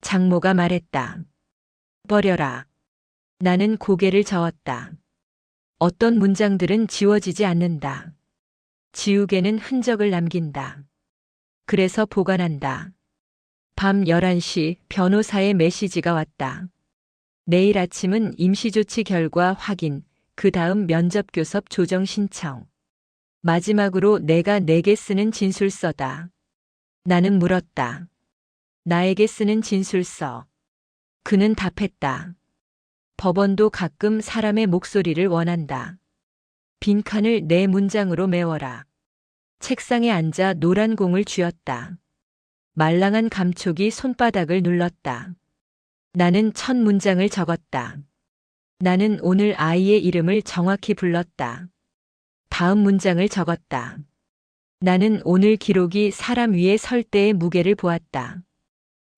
장모가 말했다. 버려라. 나는 고개를 저었다. 어떤 문장들은 지워지지 않는다. 지우개는 흔적을 남긴다. 그래서 보관한다. 밤 11시 변호사의 메시지가 왔다. 내일 아침은 임시조치 결과 확인, 그 다음 면접교섭 조정 신청. 마지막으로 내가 내게 쓰는 진술서다. 나는 물었다. 나에게 쓰는 진술서. 그는 답했다. 법원도 가끔 사람의 목소리를 원한다. 빈칸을 내 문장으로 메워라. 책상에 앉아 노란 공을 쥐었다. 말랑한 감촉이 손바닥을 눌렀다. 나는 첫 문장을 적었다. 나는 오늘 아이의 이름을 정확히 불렀다. 다음 문장을 적었다. 나는 오늘 기록이 사람 위에 설 때의 무게를 보았다.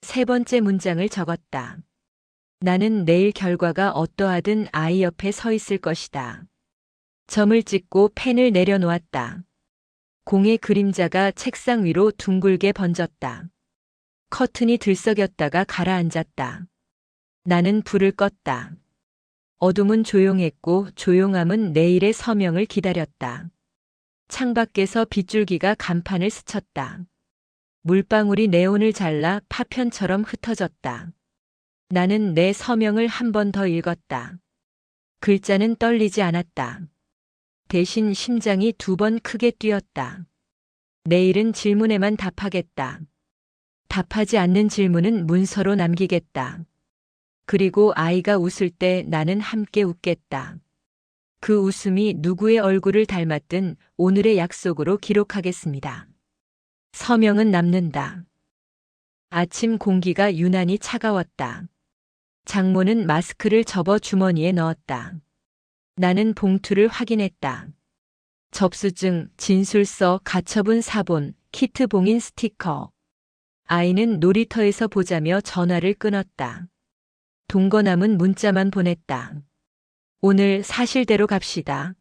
세 번째 문장을 적었다. 나는 내일 결과가 어떠하든 아이 옆에 서 있을 것이다. 점을 찍고 펜을 내려놓았다. 공의 그림자가 책상 위로 둥글게 번졌다. 커튼이 들썩였다가 가라앉았다. 나는 불을 껐다. 어둠은 조용했고 조용함은 내일의 서명을 기다렸다. 창밖에서 빗줄기가 간판을 스쳤다. 물방울이 네온을 잘라 파편처럼 흩어졌다. 나는 내 서명을 한 번 더 읽었다. 글자는 떨리지 않았다. 대신 심장이 2번 크게 뛰었다. 내일은 질문에만 답하겠다. 답하지 않는 질문은 문서로 남기겠다. 그리고 아이가 웃을 때 나는 함께 웃겠다. 그 웃음이 누구의 얼굴을 닮았든 오늘의 약속으로 기록하겠습니다. 서명은 남는다. 아침 공기가 유난히 차가웠다. 장모는 마스크를 접어 주머니에 넣었다. 나는 봉투를 확인했다. 접수증, 진술서, 가처분 사본, 키트 봉인 스티커. 아이는 놀이터에서 보자며 전화를 끊었다. 동거남은 문자만 보냈다. 오늘 사실대로 갑시다.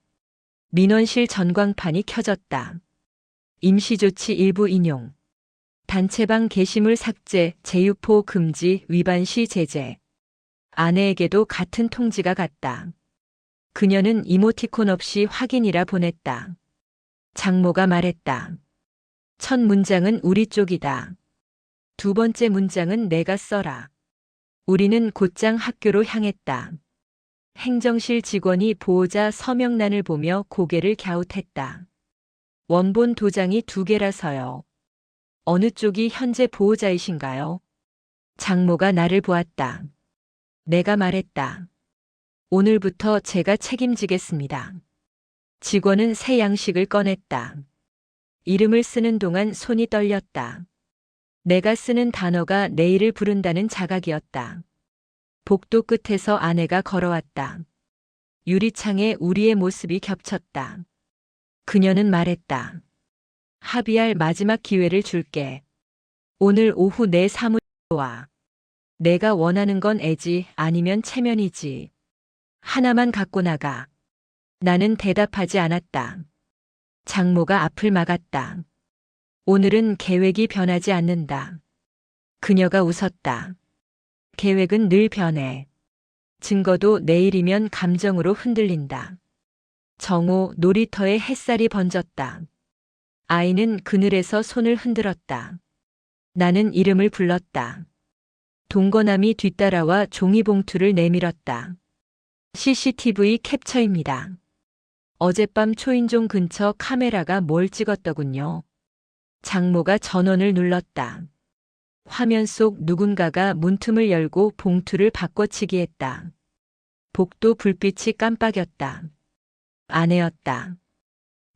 민원실 전광판이 켜졌다. 임시조치 일부 인용. 단체방 게시물 삭제, 재유포 금지, 위반 시 제재. 아내에게도 같은 통지가 갔다. 그녀는 이모티콘 없이 확인이라 보냈다. 장모가 말했다. 첫 문장은 우리 쪽이다. 2번째 문장은 내가 써라. 우리는 곧장 학교로 향했다. 행정실 직원이 보호자 서명란을 보며 고개를 갸웃했다. 원본 도장이 2개라서요. 어느 쪽이 현재 보호자이신가요? 장모가 나를 보았다. 내가 말했다. 오늘부터 제가 책임지겠습니다. 직원은 새 양식을 꺼냈다. 이름을 쓰는 동안 손이 떨렸다. 내가 쓰는 단어가 내일을 부른다는 자각이었다. 복도 끝에서 아내가 걸어왔다. 유리창에 우리의 모습이 겹쳤다. 그녀는 말했다. 합의할 마지막 기회를 줄게. 오늘 오후 내 사무실로 와. 내가 원하는 건 애지 아니면 체면이지. 하나만 갖고 나가. 나는 대답하지 않았다. 장모가 앞을 막았다. 오늘은 계획이 변하지 않는다. 그녀가 웃었다. 계획은 늘 변해. 증거도 내일이면 감정으로 흔들린다. 정오 놀이터에 햇살이 번졌다. 아이는 그늘에서 손을 흔들었다. 나는 이름을 불렀다. 동거남이 뒤따라와 종이봉투를 내밀었다. CCTV 캡처입니다. 어젯밤 초인종 근처 카메라가 뭘 찍었더군요. 장모가 전원을 눌렀다. 화면 속 누군가가 문틈을 열고 봉투를 바꿔치기 했다. 복도 불빛이 깜빡였다. 아내였다.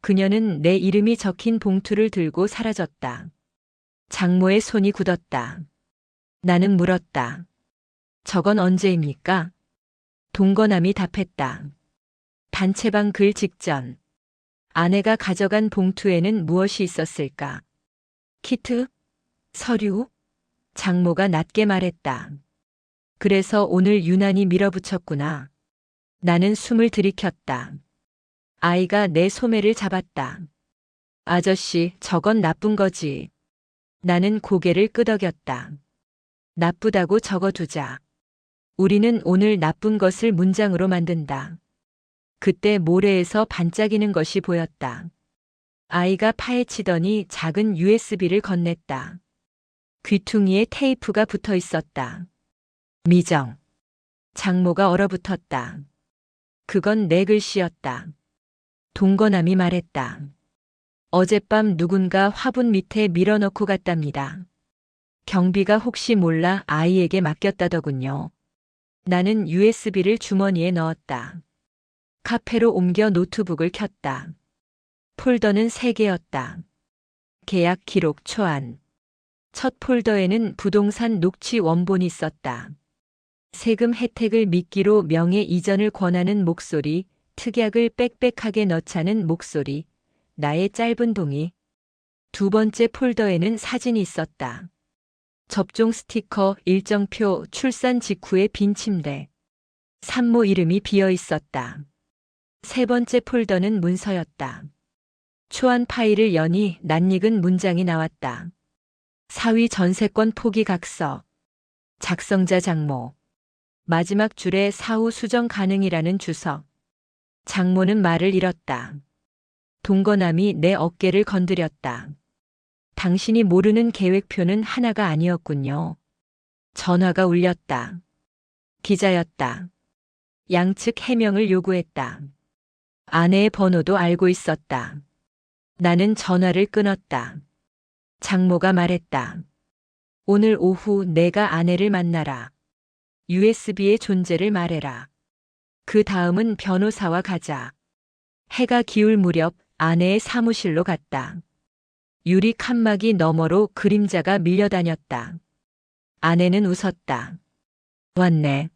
그녀는 내 이름이 적힌 봉투를 들고 사라졌다. 장모의 손이 굳었다. 나는 물었다. 저건 언제입니까? 동거남이 답했다. 단체방 글 직전. 아내가 가져간 봉투에는 무엇이 있었을까? 키트? 서류? 장모가 낮게 말했다. 그래서 오늘 유난히 밀어붙였구나. 나는 숨을 들이켰다. 아이가 내 소매를 잡았다. 아저씨, 저건 나쁜 거지. 나는 고개를 끄덕였다. 나쁘다고 적어두자. 우리는 오늘 나쁜 것을 문장으로 만든다. 그때 모래에서 반짝이는 것이 보였다. 아이가 파헤치더니 작은 USB를 건넸다. 귀퉁이에 테이프가 붙어 있었다. 미정. 장모가 얼어붙었다. 그건 내 글씨였다. 동거남이 말했다. 어젯밤 누군가 화분 밑에 밀어넣고 갔답니다. 경비가 혹시 몰라 아이에게 맡겼다더군요. 나는 USB를 주머니에 넣었다. 카페로 옮겨 노트북을 켰다. 폴더는 3개였다. 계약 기록 초안. 첫 폴더에는 부동산 녹취 원본이 있었다. 세금 혜택을 미끼로 명예 이전을 권하는 목소리, 특약을 빽빽하게 넣자는 목소리, 나의 짧은 동의. 2번째 폴더에는 사진이 있었다. 접종 스티커, 일정표, 출산 직후의 빈 침대. 산모 이름이 비어 있었다. 세 번째 폴더는 문서였다. 초안 파일을 여니 낯익은 문장이 나왔다. 사위 전세권 포기 각서. 작성자 장모. 마지막 줄에 사후 수정 가능이라는 주석. 장모는 말을 잃었다. 동거남이 내 어깨를 건드렸다. 당신이 모르는 계획표는 하나가 아니었군요. 전화가 울렸다. 기자였다. 양측 해명을 요구했다. 아내의 번호도 알고 있었다. 나는 전화를 끊었다. 장모가 말했다. 오늘 오후 내가 아내를 만나라. USB의 존재를 말해라. 그 다음은 변호사와 가자. 해가 기울 무렵 아내의 사무실로 갔다. 유리 칸막이 너머로 그림자가 밀려다녔다. 아내는 웃었다. 왔네.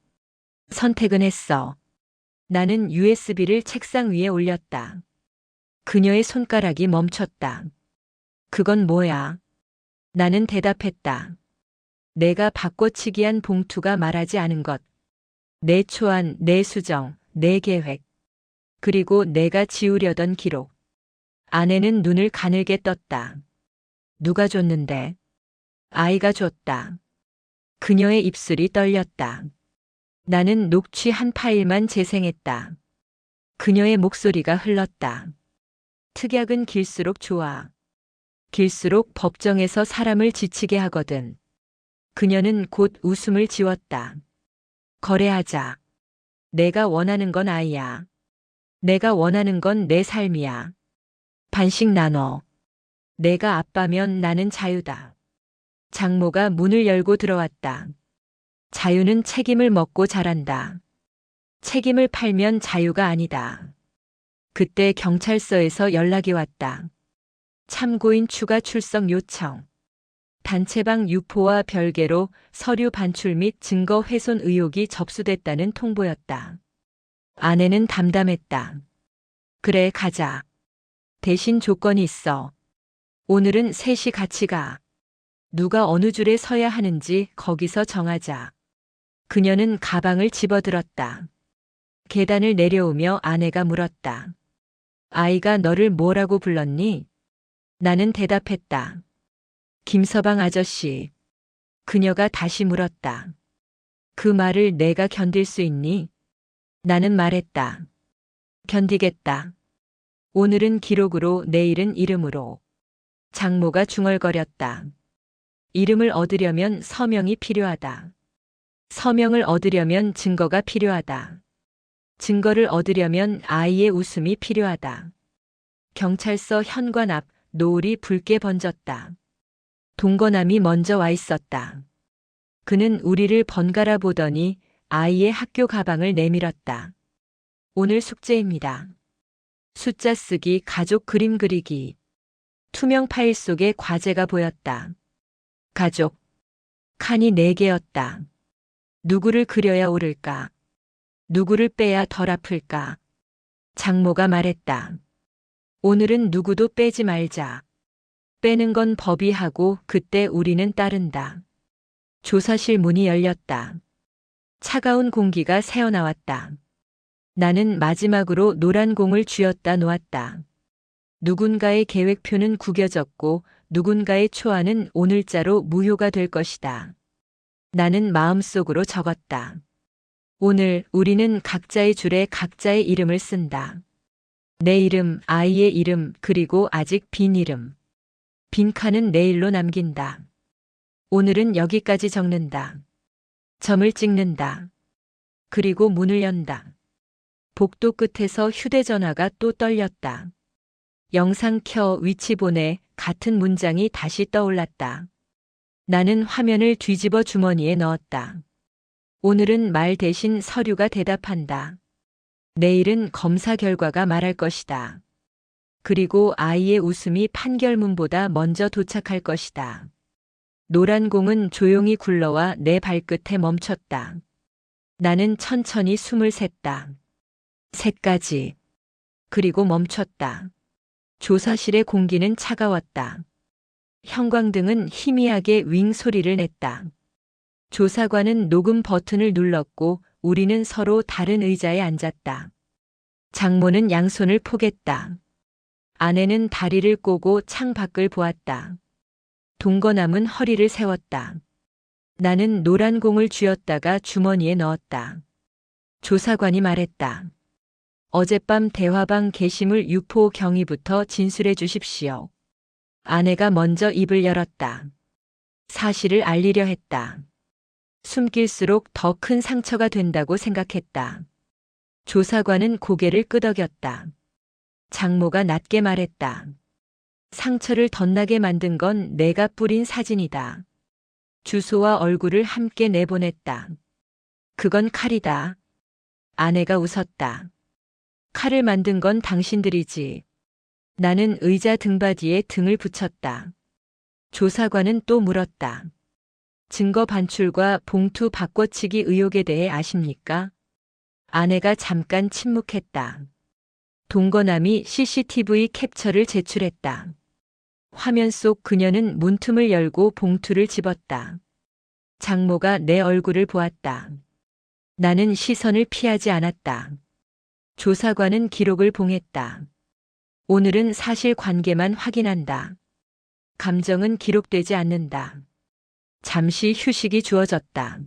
선택은 했어. 나는 USB를 책상 위에 올렸다. 그녀의 손가락이 멈췄다. 그건 뭐야? 나는 대답했다. 내가 바꿔치기한 봉투가 말하지 않은 것. 내 초안, 내 수정, 내 계획. 그리고 내가 지우려던 기록. 아내는 눈을 가늘게 떴다. 누가 줬는데? 아이가 줬다. 그녀의 입술이 떨렸다. 나는 녹취한 파일만 재생했다. 그녀의 목소리가 흘렀다. 특약은 길수록 좋아. 길수록 법정에서 사람을 지치게 하거든. 그녀는 곧 웃음을 지웠다. 거래하자. 내가 원하는 건 아이야. 내가 원하는 건 내 삶이야. 반씩 나눠. 내가 아빠면 나는 자유다. 장모가 문을 열고 들어왔다. 자유는 책임을 먹고 자란다. 책임을 팔면 자유가 아니다. 그때 경찰서에서 연락이 왔다. 참고인 추가 출석 요청. 단체방 유포와 별개로 서류 반출 및 증거 훼손 의혹이 접수됐다는 통보였다. 아내는 담담했다. 그래, 가자. 대신 조건이 있어. 오늘은 셋이 같이 가. 누가 어느 줄에 서야 하는지 거기서 정하자. 그녀는 가방을 집어들었다. 계단을 내려오며 아내가 물었다. 아이가 너를 뭐라고 불렀니? 나는 대답했다. 김서방 아저씨. 그녀가 다시 물었다. 그 말을 내가 견딜 수 있니? 나는 말했다. 견디겠다. 오늘은 기록으로, 내일은 이름으로. 장모가 중얼거렸다. 이름을 얻으려면 서명이 필요하다. 서명을 얻으려면 증거가 필요하다. 증거를 얻으려면 아이의 웃음이 필요하다. 경찰서 현관 앞 노을이 붉게 번졌다. 동거남이 먼저 와 있었다. 그는 우리를 번갈아 보더니 아이의 학교 가방을 내밀었다. 오늘 숙제입니다. 숫자 쓰기, 가족 그림 그리기. 투명 파일 속에 과제가 보였다. 가족. 칸이 4개였다. 누구를 그려야 옳을까? 누구를 빼야 덜 아플까? 장모가 말했다. 오늘은 누구도 빼지 말자. 빼는 건 법이 하고 그때 우리는 따른다. 조사실 문이 열렸다. 차가운 공기가 새어나왔다. 나는 마지막으로 노란 공을 쥐었다 놓았다. 누군가의 계획표는 구겨졌고 누군가의 초안은 오늘자로 무효가 될 것이다. 나는 마음속으로 적었다. 오늘 우리는 각자의 줄에 각자의 이름을 쓴다. 내 이름, 아이의 이름, 그리고 아직 빈 이름. 빈칸은 내일로 남긴다. 오늘은 여기까지 적는다. 점을 찍는다. 그리고 문을 연다. 복도 끝에서 휴대전화가 또 떨렸다. 영상 켜, 위치 보내, 같은 문장이 다시 떠올랐다. 나는 화면을 뒤집어 주머니에 넣었다. 오늘은 말 대신 서류가 대답한다. 내일은 검사 결과가 말할 것이다. 그리고 아이의 웃음이 판결문보다 먼저 도착할 것이다. 노란 공은 조용히 굴러와 내 발끝에 멈췄다. 나는 천천히 숨을 샜다. 3가지. 그리고 멈췄다. 조사실의 공기는 차가웠다. 형광등은 희미하게 윙 소리를 냈다. 조사관은 녹음 버튼을 눌렀고 우리는 서로 다른 의자에 앉았다. 장모는 양손을 포겠다. 아내는 다리를 꼬고 창 밖을 보았다. 동거남은 허리를 세웠다. 나는 노란 공을 쥐었다가 주머니에 넣었다. 조사관이 말했다. 어젯밤 대화방 게시물 유포 경위부터 진술해 주십시오. 아내가 먼저 입을 열었다. 사실을 알리려 했다. 숨길수록 더 큰 상처가 된다고 생각했다. 조사관은 고개를 끄덕였다. 장모가 낮게 말했다. 상처를 덧나게 만든 건 내가 뿌린 사진이다. 주소와 얼굴을 함께 내보냈다. 그건 칼이다. 아내가 웃었다. 칼을 만든 건 당신들이지. 나는 의자 등받이에 등을 붙였다. 조사관은 또 물었다. 증거 반출과 봉투 바꿔치기 의혹에 대해 아십니까? 아내가 잠깐 침묵했다. 동거남이 CCTV 캡처를 제출했다. 화면 속 그녀는 문틈을 열고 봉투를 집었다. 장모가 내 얼굴을 보았다. 나는 시선을 피하지 않았다. 조사관은 기록을 봉했다. 오늘은 사실관계만 확인한다. 감정은 기록되지 않는다. 잠시 휴식이 주어졌다.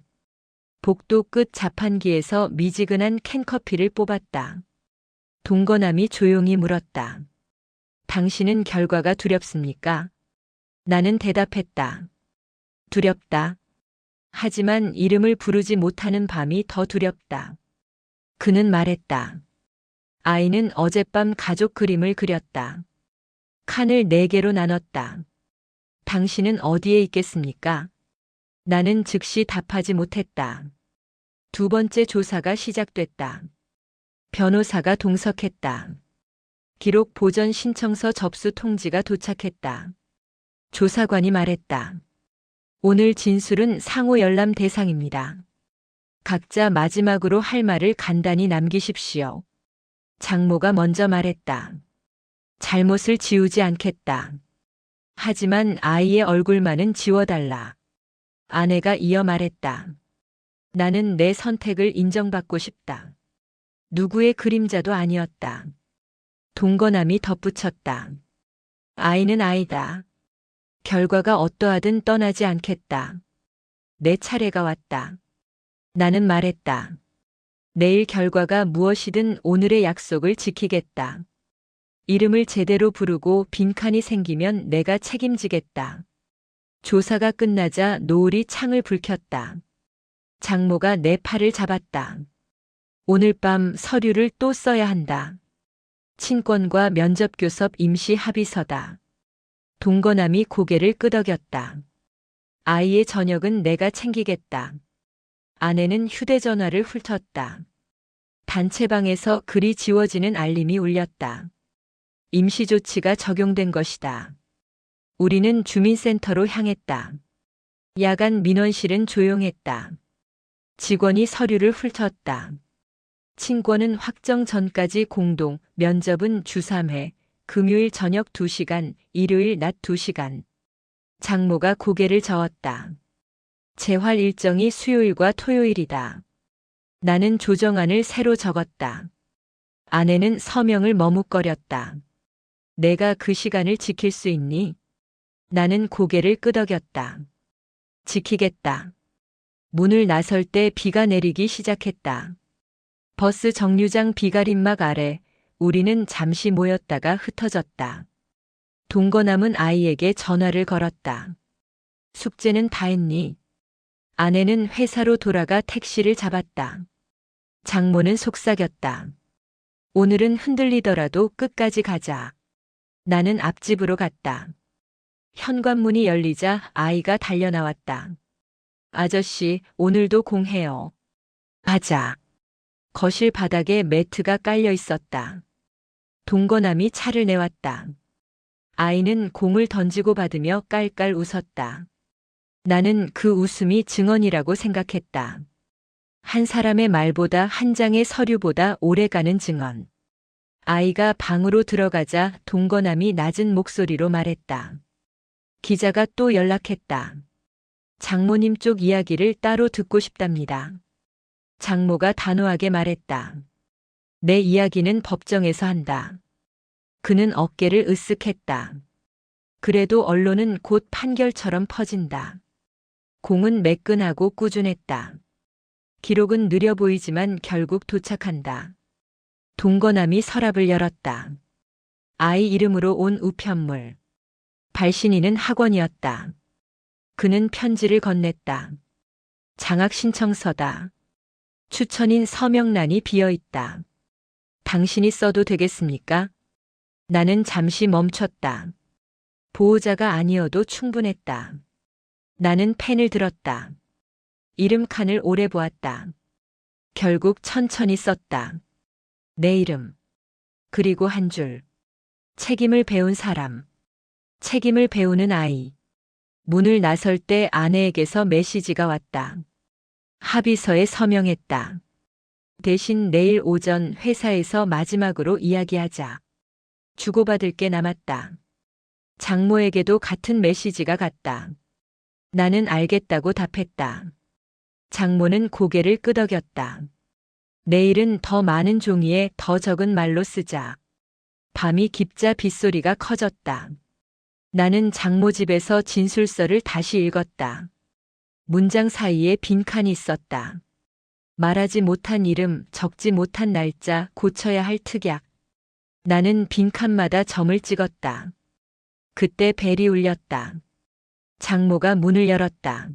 복도 끝 자판기에서 미지근한 캔커피를 뽑았다. 동거남이 조용히 물었다. 당신은 결과가 두렵습니까? 나는 대답했다. 두렵다. 하지만 이름을 부르지 못하는 밤이 더 두렵다. 그는 말했다. 아이는 어젯밤 가족 그림을 그렸다. 칸을 4개로 나눴다. 당신은 어디에 있겠습니까? 나는 즉시 답하지 못했다. 두 번째 조사가 시작됐다. 변호사가 동석했다. 기록 보전 신청서 접수 통지가 도착했다. 조사관이 말했다. 오늘 진술은 상호 열람 대상입니다. 각자 마지막으로 할 말을 간단히 남기십시오. 장모가 먼저 말했다. 잘못을 지우지 않겠다. 하지만 아이의 얼굴만은 지워달라. 아내가 이어 말했다. 나는 내 선택을 인정받고 싶다. 누구의 그림자도 아니었다. 동거남이 덧붙였다. 아이는 아이다. 결과가 어떠하든 떠나지 않겠다. 내 차례가 왔다. 나는 말했다. 내일 결과가 무엇이든 오늘의 약속을 지키겠다. 이름을 제대로 부르고 빈칸이 생기면 내가 책임지겠다. 조사가 끝나자 노을이 창을 불켰다. 장모가 내 팔을 잡았다. 오늘 밤 서류를 또 써야 한다. 친권과 면접교섭 임시 합의서다. 동거남이 고개를 끄덕였다. 아이의 저녁은 내가 챙기겠다. 아내는 휴대전화를 훑었다. 단체방에서 글이 지워지는 알림이 울렸다. 임시조치가 적용된 것이다. 우리는 주민센터로 향했다. 야간 민원실은 조용했다. 직원이 서류를 훑었다. 친권은 확정 전까지 공동, 면접은 주 3회, 금요일 저녁 2시간, 일요일 낮 2시간. 장모가 고개를 저었다. 재활 일정이 수요일과 토요일이다. 나는 조정안을 새로 적었다. 아내는 서명을 머뭇거렸다. 내가 그 시간을 지킬 수 있니? 나는 고개를 끄덕였다. 지키겠다. 문을 나설 때 비가 내리기 시작했다. 버스 정류장 비가림막 아래 우리는 잠시 모였다가 흩어졌다. 동거남은 아이에게 전화를 걸었다. 숙제는 다 했니? 아내는 회사로 돌아가 택시를 잡았다. 장모는 속삭였다. 오늘은 흔들리더라도 끝까지 가자. 나는 앞집으로 갔다. 현관문이 열리자 아이가 달려나왔다. 아저씨, 오늘도 공해요. 가자. 거실 바닥에 매트가 깔려 있었다. 동거남이 차를 내왔다. 아이는 공을 던지고 받으며 깔깔 웃었다. 나는 그 웃음이 증언이라고 생각했다. 한 사람의 말보다 한 장의 서류보다 오래가는 증언. 아이가 방으로 들어가자 동거남이 낮은 목소리로 말했다. 기자가 또 연락했다. 장모님 쪽 이야기를 따로 듣고 싶답니다. 장모가 단호하게 말했다. 내 이야기는 법정에서 한다. 그는 어깨를 으쓱했다. 그래도 언론은 곧 판결처럼 퍼진다. 공은 매끈하고 꾸준했다. 기록은 느려 보이지만 결국 도착한다. 동거남이 서랍을 열었다. 아이 이름으로 온 우편물. 발신인은 학원이었다. 그는 편지를 건넸다. 장학 신청서다. 추천인 서명란이 비어있다. 당신이 써도 되겠습니까? 나는 잠시 멈췄다. 보호자가 아니어도 충분했다. 나는 펜을 들었다. 이름 칸을 오래 보았다. 결국 천천히 썼다. 내 이름. 그리고 한 줄. 책임을 배운 사람. 책임을 배우는 아이. 문을 나설 때 아내에게서 메시지가 왔다. 합의서에 서명했다. 대신 내일 오전 회사에서 마지막으로 이야기하자. 주고받을 게 남았다. 장모에게도 같은 메시지가 갔다. 나는 알겠다고 답했다. 장모는 고개를 끄덕였다. 내일은 더 많은 종이에 더 적은 말로 쓰자. 밤이 깊자 빗소리가 커졌다. 나는 장모 집에서 진술서를 다시 읽었다. 문장 사이에 빈칸이 있었다. 말하지 못한 이름, 적지 못한 날짜, 고쳐야 할 특약. 나는 빈칸마다 점을 찍었다. 그때 벨이 울렸다. 장모가 문을 열었다.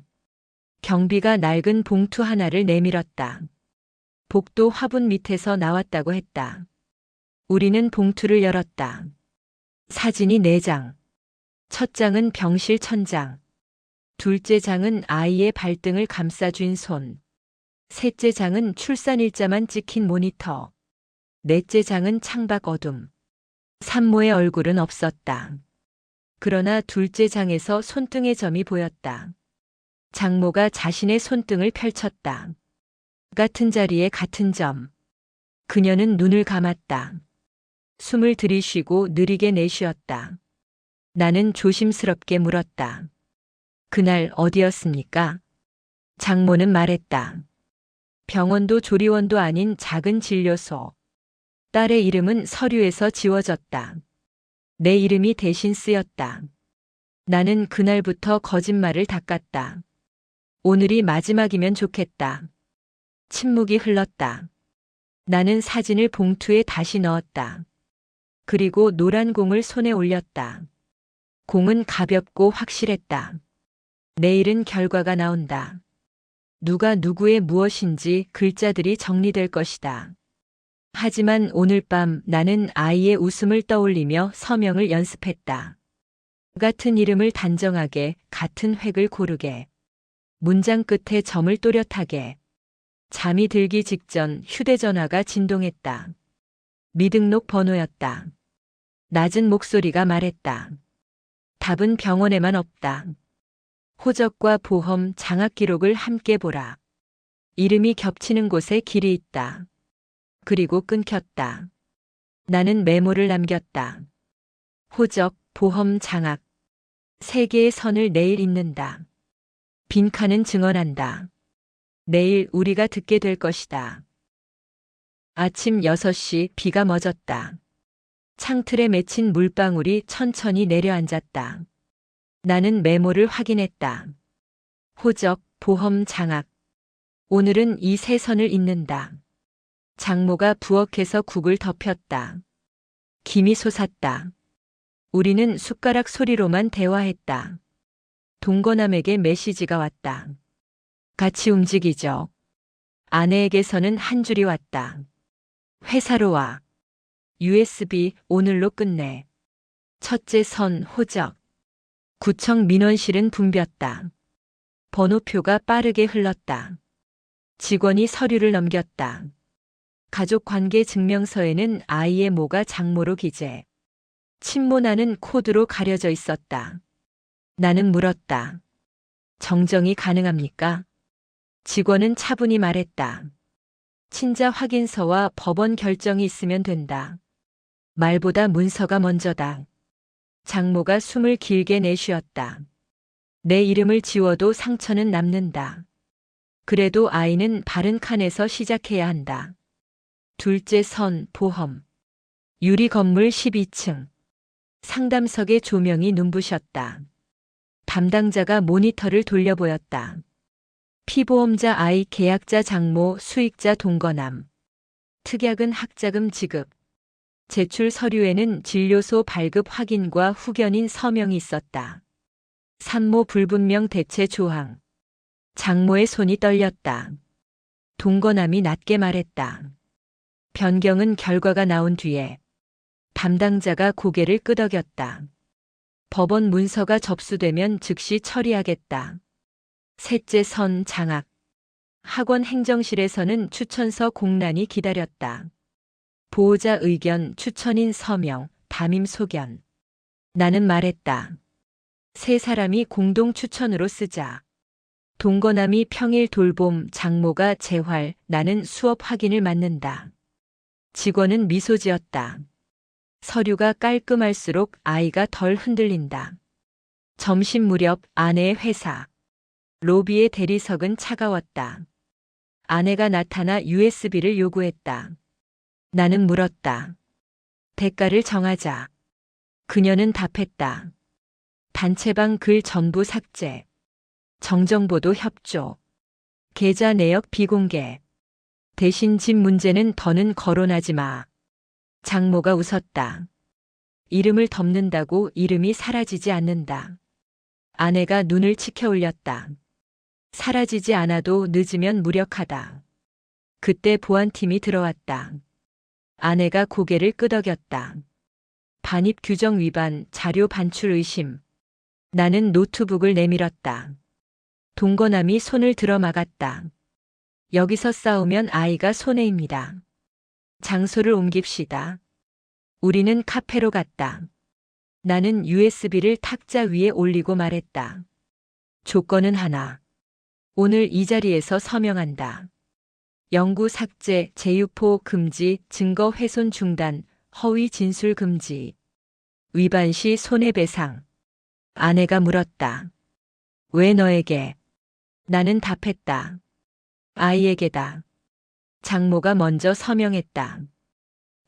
경비가 낡은 봉투 하나를 내밀었다. 복도 화분 밑에서 나왔다고 했다. 우리는 봉투를 열었다. 사진이 4장. 첫 장은 병실 천장. 둘째 장은 아이의 발등을 감싸쥔 손. 셋째 장은 출산일자만 찍힌 모니터. 넷째 장은 창밖 어둠. 산모의 얼굴은 없었다. 그러나 둘째 장에서 손등의 점이 보였다. 장모가 자신의 손등을 펼쳤다. 같은 자리에 같은 점. 그녀는 눈을 감았다. 숨을 들이쉬고 느리게 내쉬었다. 나는 조심스럽게 물었다. 그날 어디였습니까? 장모는 말했다. 병원도 조리원도 아닌 작은 진료소. 딸의 이름은 서류에서 지워졌다. 내 이름이 대신 쓰였다. 나는 그날부터 거짓말을 닦았다. 오늘이 마지막이면 좋겠다. 침묵이 흘렀다. 나는 사진을 봉투에 다시 넣었다. 그리고 노란 공을 손에 올렸다. 공은 가볍고 확실했다. 내일은 결과가 나온다. 누가 누구의 무엇인지 글자들이 정리될 것이다. 하지만 오늘 밤 나는 아이의 웃음을 떠올리며 서명을 연습했다. 같은 이름을 단정하게, 같은 획을 고르게. 문장 끝에 점을 또렷하게. 잠이 들기 직전 휴대전화가 진동했다. 미등록 번호였다. 낮은 목소리가 말했다. 답은 병원에만 없다. 호적과 보험, 장학 기록을 함께 보라. 이름이 겹치는 곳에 길이 있다. 그리고 끊겼다. 나는 메모를 남겼다. 호적, 보험, 장학. 3개의 선을 내일 잇는다. 빈칸은 증언한다. 내일 우리가 듣게 될 것이다. 아침 6시 비가 멎었다. 창틀에 맺힌 물방울이 천천히 내려앉았다. 나는 메모를 확인했다. 호적, 보험, 장학. 오늘은 이 3선을 잇는다. 장모가 부엌에서 국을 덮였다. 김이 솟았다. 우리는 숟가락 소리로만 대화했다. 동거남에게 메시지가 왔다. 같이 움직이죠. 아내에게서는 한 줄이 왔다. 회사로 와. USB 오늘로 끝내. 첫째 선 호적. 구청 민원실은 붐볐다. 번호표가 빠르게 흘렀다. 직원이 서류를 넘겼다. 가족관계 증명서에는 아이의 모가 장모로 기재. 친모나는 코드로 가려져 있었다. 나는 물었다. 정정이 가능합니까? 직원은 차분히 말했다. 친자 확인서와 법원 결정이 있으면 된다. 말보다 문서가 먼저다. 장모가 숨을 길게 내쉬었다. 내 이름을 지워도 상처는 남는다. 그래도 아이는 바른 칸에서 시작해야 한다. 둘째 선 보험. 유리 건물 12층. 상담석에 조명이 눈부셨다. 담당자가 모니터를 돌려보였다. 피보험자 I 계약자 장모 수익자 동거남. 특약은 학자금 지급. 제출 서류에는 진료소 발급 확인과 후견인 서명이 있었다. 산모 불분명 대체 조항. 장모의 손이 떨렸다. 동거남이 낮게 말했다. 변경은 결과가 나온 뒤에. 담당자가 고개를 끄덕였다. 법원 문서가 접수되면 즉시 처리하겠다. 셋째 선 장학. 학원 행정실에서는 추천서 공란이 기다렸다. 보호자 의견, 추천인 서명, 담임 소견. 나는 말했다. 세 사람이 공동 추천으로 쓰자. 동거남이 평일 돌봄, 장모가 재활, 나는 수업 확인을 맡는다. 직원은 미소 지었다. 서류가 깔끔할수록 아이가 덜 흔들린다. 점심 무렵 아내의 회사. 로비의 대리석은 차가웠다. 아내가 나타나 USB를 요구했다. 나는 물었다. 대가를 정하자. 그녀는 답했다. 단체방 글 전부 삭제. 정정보도 협조. 계좌 내역 비공개. 대신 집 문제는 더는 거론하지 마. 장모가 웃었다. 이름을 덮는다고 이름이 사라지지 않는다. 아내가 눈을 치켜 올렸다. 사라지지 않아도 늦으면 무력하다. 그때 보안팀이 들어왔다. 아내가 고개를 끄덕였다. 반입 규정 위반, 자료 반출 의심. 나는 노트북을 내밀었다. 동거남이 손을 들어 막았다. 여기서 싸우면 아이가 손해입니다. 장소를 옮깁시다. 우리는 카페로 갔다. 나는 USB를 탁자 위에 올리고 말했다. 조건은 하나. 오늘 이 자리에서 서명한다. 영구 삭제, 재유포 금지, 증거 훼손 중단, 허위 진술 금지. 위반 시 손해배상. 아내가 물었다. 왜 너에게? 나는 답했다. 아이에게다. 장모가 먼저 서명했다.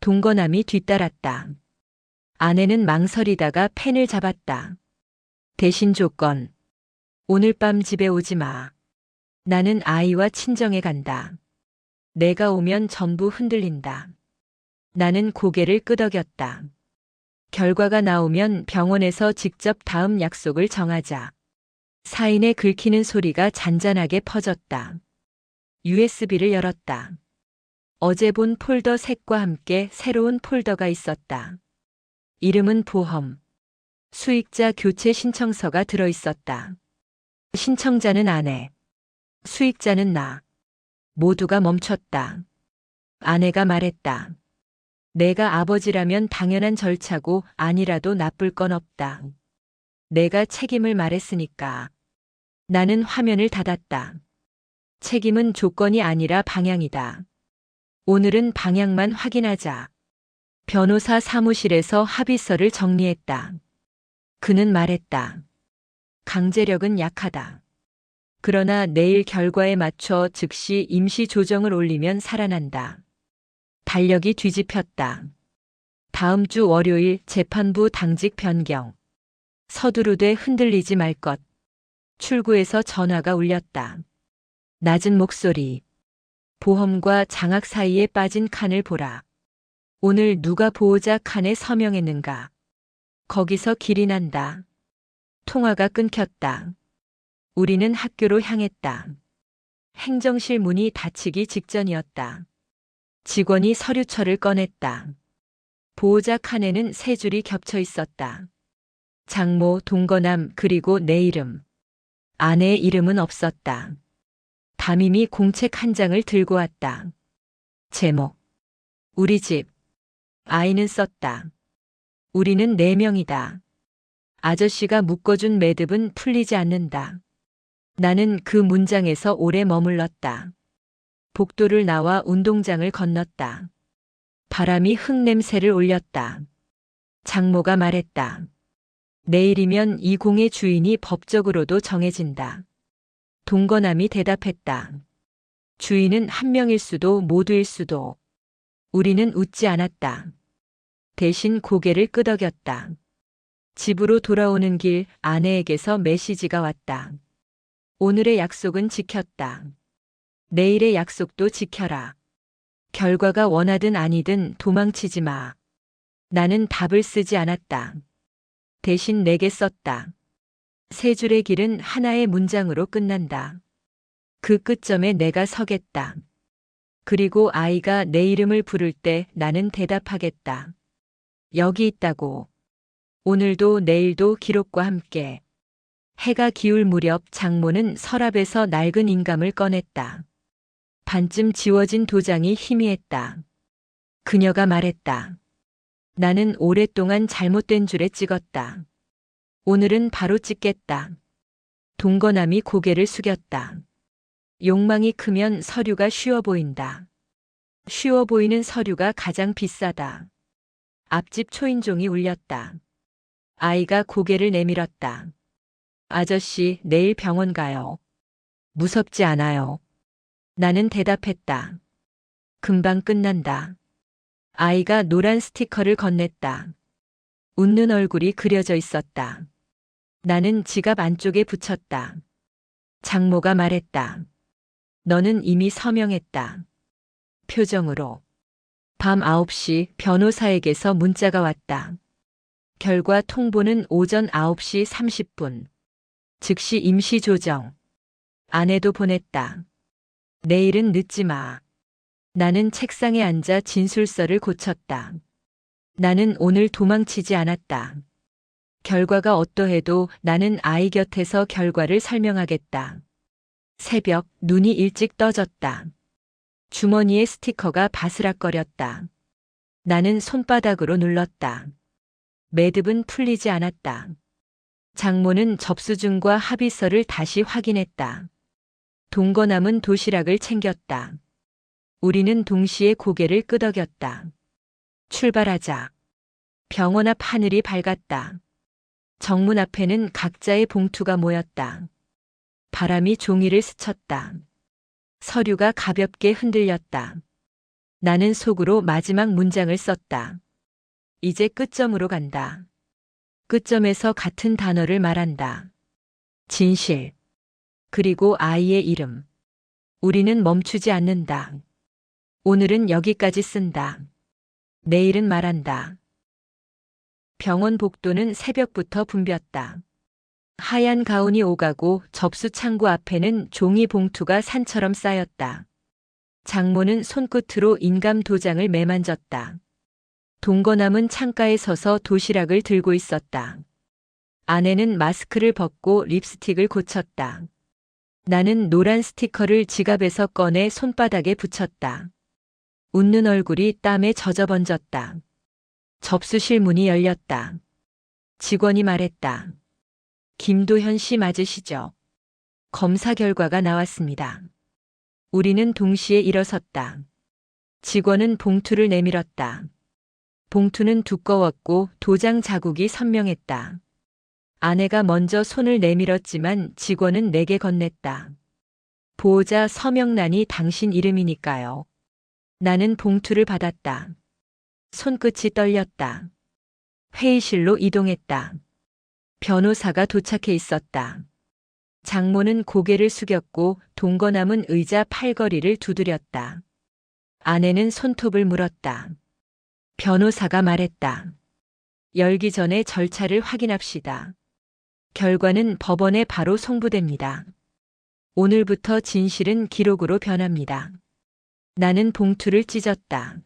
동거남이 뒤따랐다. 아내는 망설이다가 펜을 잡았다. 대신 조건. 오늘 밤 집에 오지 마. 나는 아이와 친정에 간다. 내가 오면 전부 흔들린다. 나는 고개를 끄덕였다. 결과가 나오면 병원에서 직접 다음 약속을 정하자. 사인에 긁히는 소리가 잔잔하게 퍼졌다. USB를 열었다. 어제 본 폴더 색과 함께 새로운 폴더가 있었다. 이름은 보험. 수익자 교체 신청서가 들어있었다. 신청자는 아내. 수익자는 나. 모두가 멈췄다. 아내가 말했다. 내가 아버지라면 당연한 절차고 아니라도 나쁠 건 없다. 내가 책임을 말했으니까. 나는 화면을 닫았다. 책임은 조건이 아니라 방향이다. 오늘은 방향만 확인하자. 변호사 사무실에서 합의서를 정리했다. 그는 말했다. 강제력은 약하다. 그러나 내일 결과에 맞춰 즉시 임시 조정을 올리면 살아난다. 달력이 뒤집혔다. 다음 주 월요일 재판부 당직 변경. 서두르되 흔들리지 말 것. 출구에서 전화가 울렸다. 낮은 목소리. 보험과 장학 사이에 빠진 칸을 보라. 오늘 누가 보호자 칸에 서명했는가. 거기서 길이 난다. 통화가 끊겼다. 우리는 학교로 향했다. 행정실 문이 닫히기 직전이었다. 직원이 서류철을 꺼냈다. 보호자 칸에는 세 줄이 겹쳐 있었다. 장모, 동거남, 그리고 내 이름. 아내의 이름은 없었다. 담임이 공책 한 장을 들고 왔다. 제목. 우리 집. 아이는 썼다. 우리는 4명이다. 아저씨가 묶어준 매듭은 풀리지 않는다. 나는 그 문장에서 오래 머물렀다. 복도를 나와 운동장을 건넜다. 바람이 흙냄새를 올렸다. 장모가 말했다. 내일이면 이 공의 주인이 법적으로도 정해진다. 동거남이 대답했다. 주인은 한 명일 수도 모두일 수도. 우리는 웃지 않았다. 대신 고개를 끄덕였다. 집으로 돌아오는 길 아내에게서 메시지가 왔다. 오늘의 약속은 지켰다. 내일의 약속도 지켜라. 결과가 원하든 아니든 도망치지 마. 나는 답을 쓰지 않았다. 대신 내게 썼다. 세 줄의 길은 하나의 문장으로 끝난다. 그 끝점에 내가 서겠다. 그리고 아이가 내 이름을 부를 때 나는 대답하겠다. 여기 있다고. 오늘도 내일도 기록과 함께. 해가 기울 무렵 장모는 서랍에서 낡은 인감을 꺼냈다. 반쯤 지워진 도장이 희미했다. 그녀가 말했다. 나는 오랫동안 잘못된 줄에 찍었다. 오늘은 바로 찍겠다. 동거남이 고개를 숙였다. 욕망이 크면 서류가 쉬워 보인다. 쉬워 보이는 서류가 가장 비싸다. 앞집 초인종이 울렸다. 아이가 고개를 내밀었다. 아저씨, 내일 병원 가요. 무섭지 않아요. 나는 대답했다. 금방 끝난다. 아이가 노란 스티커를 건넸다. 웃는 얼굴이 그려져 있었다. 나는 지갑 안쪽에 붙였다. 장모가 말했다. 너는 이미 서명했다. 표정으로. 밤 9시 변호사에게서 문자가 왔다. 결과 통보는 오전 9시 30분. 즉시 임시 조정. 아내도 보냈다. 내일은 늦지 마. 나는 책상에 앉아 진술서를 고쳤다. 나는 오늘 도망치지 않았다. 결과가 어떠해도 나는 아이 곁에서 결과를 설명하겠다. 새벽 눈이 일찍 떠졌다. 주머니에 스티커가 바스락거렸다. 나는 손바닥으로 눌렀다. 매듭은 풀리지 않았다. 장모는 접수증과 합의서를 다시 확인했다. 동거남은 도시락을 챙겼다. 우리는 동시에 고개를 끄덕였다. 출발하자. 병원 앞 하늘이 밝았다. 정문 앞에는 각자의 봉투가 모였다. 바람이 종이를 스쳤다. 서류가 가볍게 흔들렸다. 나는 속으로 마지막 문장을 썼다. 이제 끝점으로 간다. 끝점에서 같은 단어를 말한다. 진실. 그리고 아이의 이름. 우리는 멈추지 않는다. 오늘은 여기까지 쓴다. 내일은 말한다. 병원 복도는 새벽부터 붐볐다. 하얀 가운이 오가고 접수 창구 앞에는 종이 봉투가 산처럼 쌓였다. 장모는 손끝으로 인감 도장을 매만졌다. 동거남은 창가에 서서 도시락을 들고 있었다. 아내는 마스크를 벗고 립스틱을 고쳤다. 나는 노란 스티커를 지갑에서 꺼내 손바닥에 붙였다. 웃는 얼굴이 땀에 젖어 번졌다. 접수실 문이 열렸다. 직원이 말했다. 김도현 씨 맞으시죠? 검사 결과가 나왔습니다. 우리는 동시에 일어섰다. 직원은 봉투를 내밀었다. 봉투는 두꺼웠고 도장 자국이 선명했다. 아내가 먼저 손을 내밀었지만 직원은 내게 건넸다. 보호자 서명란이 당신 이름이니까요. 나는 봉투를 받았다. 손끝이 떨렸다. 회의실로 이동했다. 변호사가 도착해 있었다. 장모는 고개를 숙였고 동거남은 의자 팔걸이를 두드렸다. 아내는 손톱을 물었다. 변호사가 말했다. 열기 전에 절차를 확인합시다. 결과는 법원에 바로 송부됩니다. 오늘부터 진실은 기록으로 변합니다. 나는 봉투를 찢었다.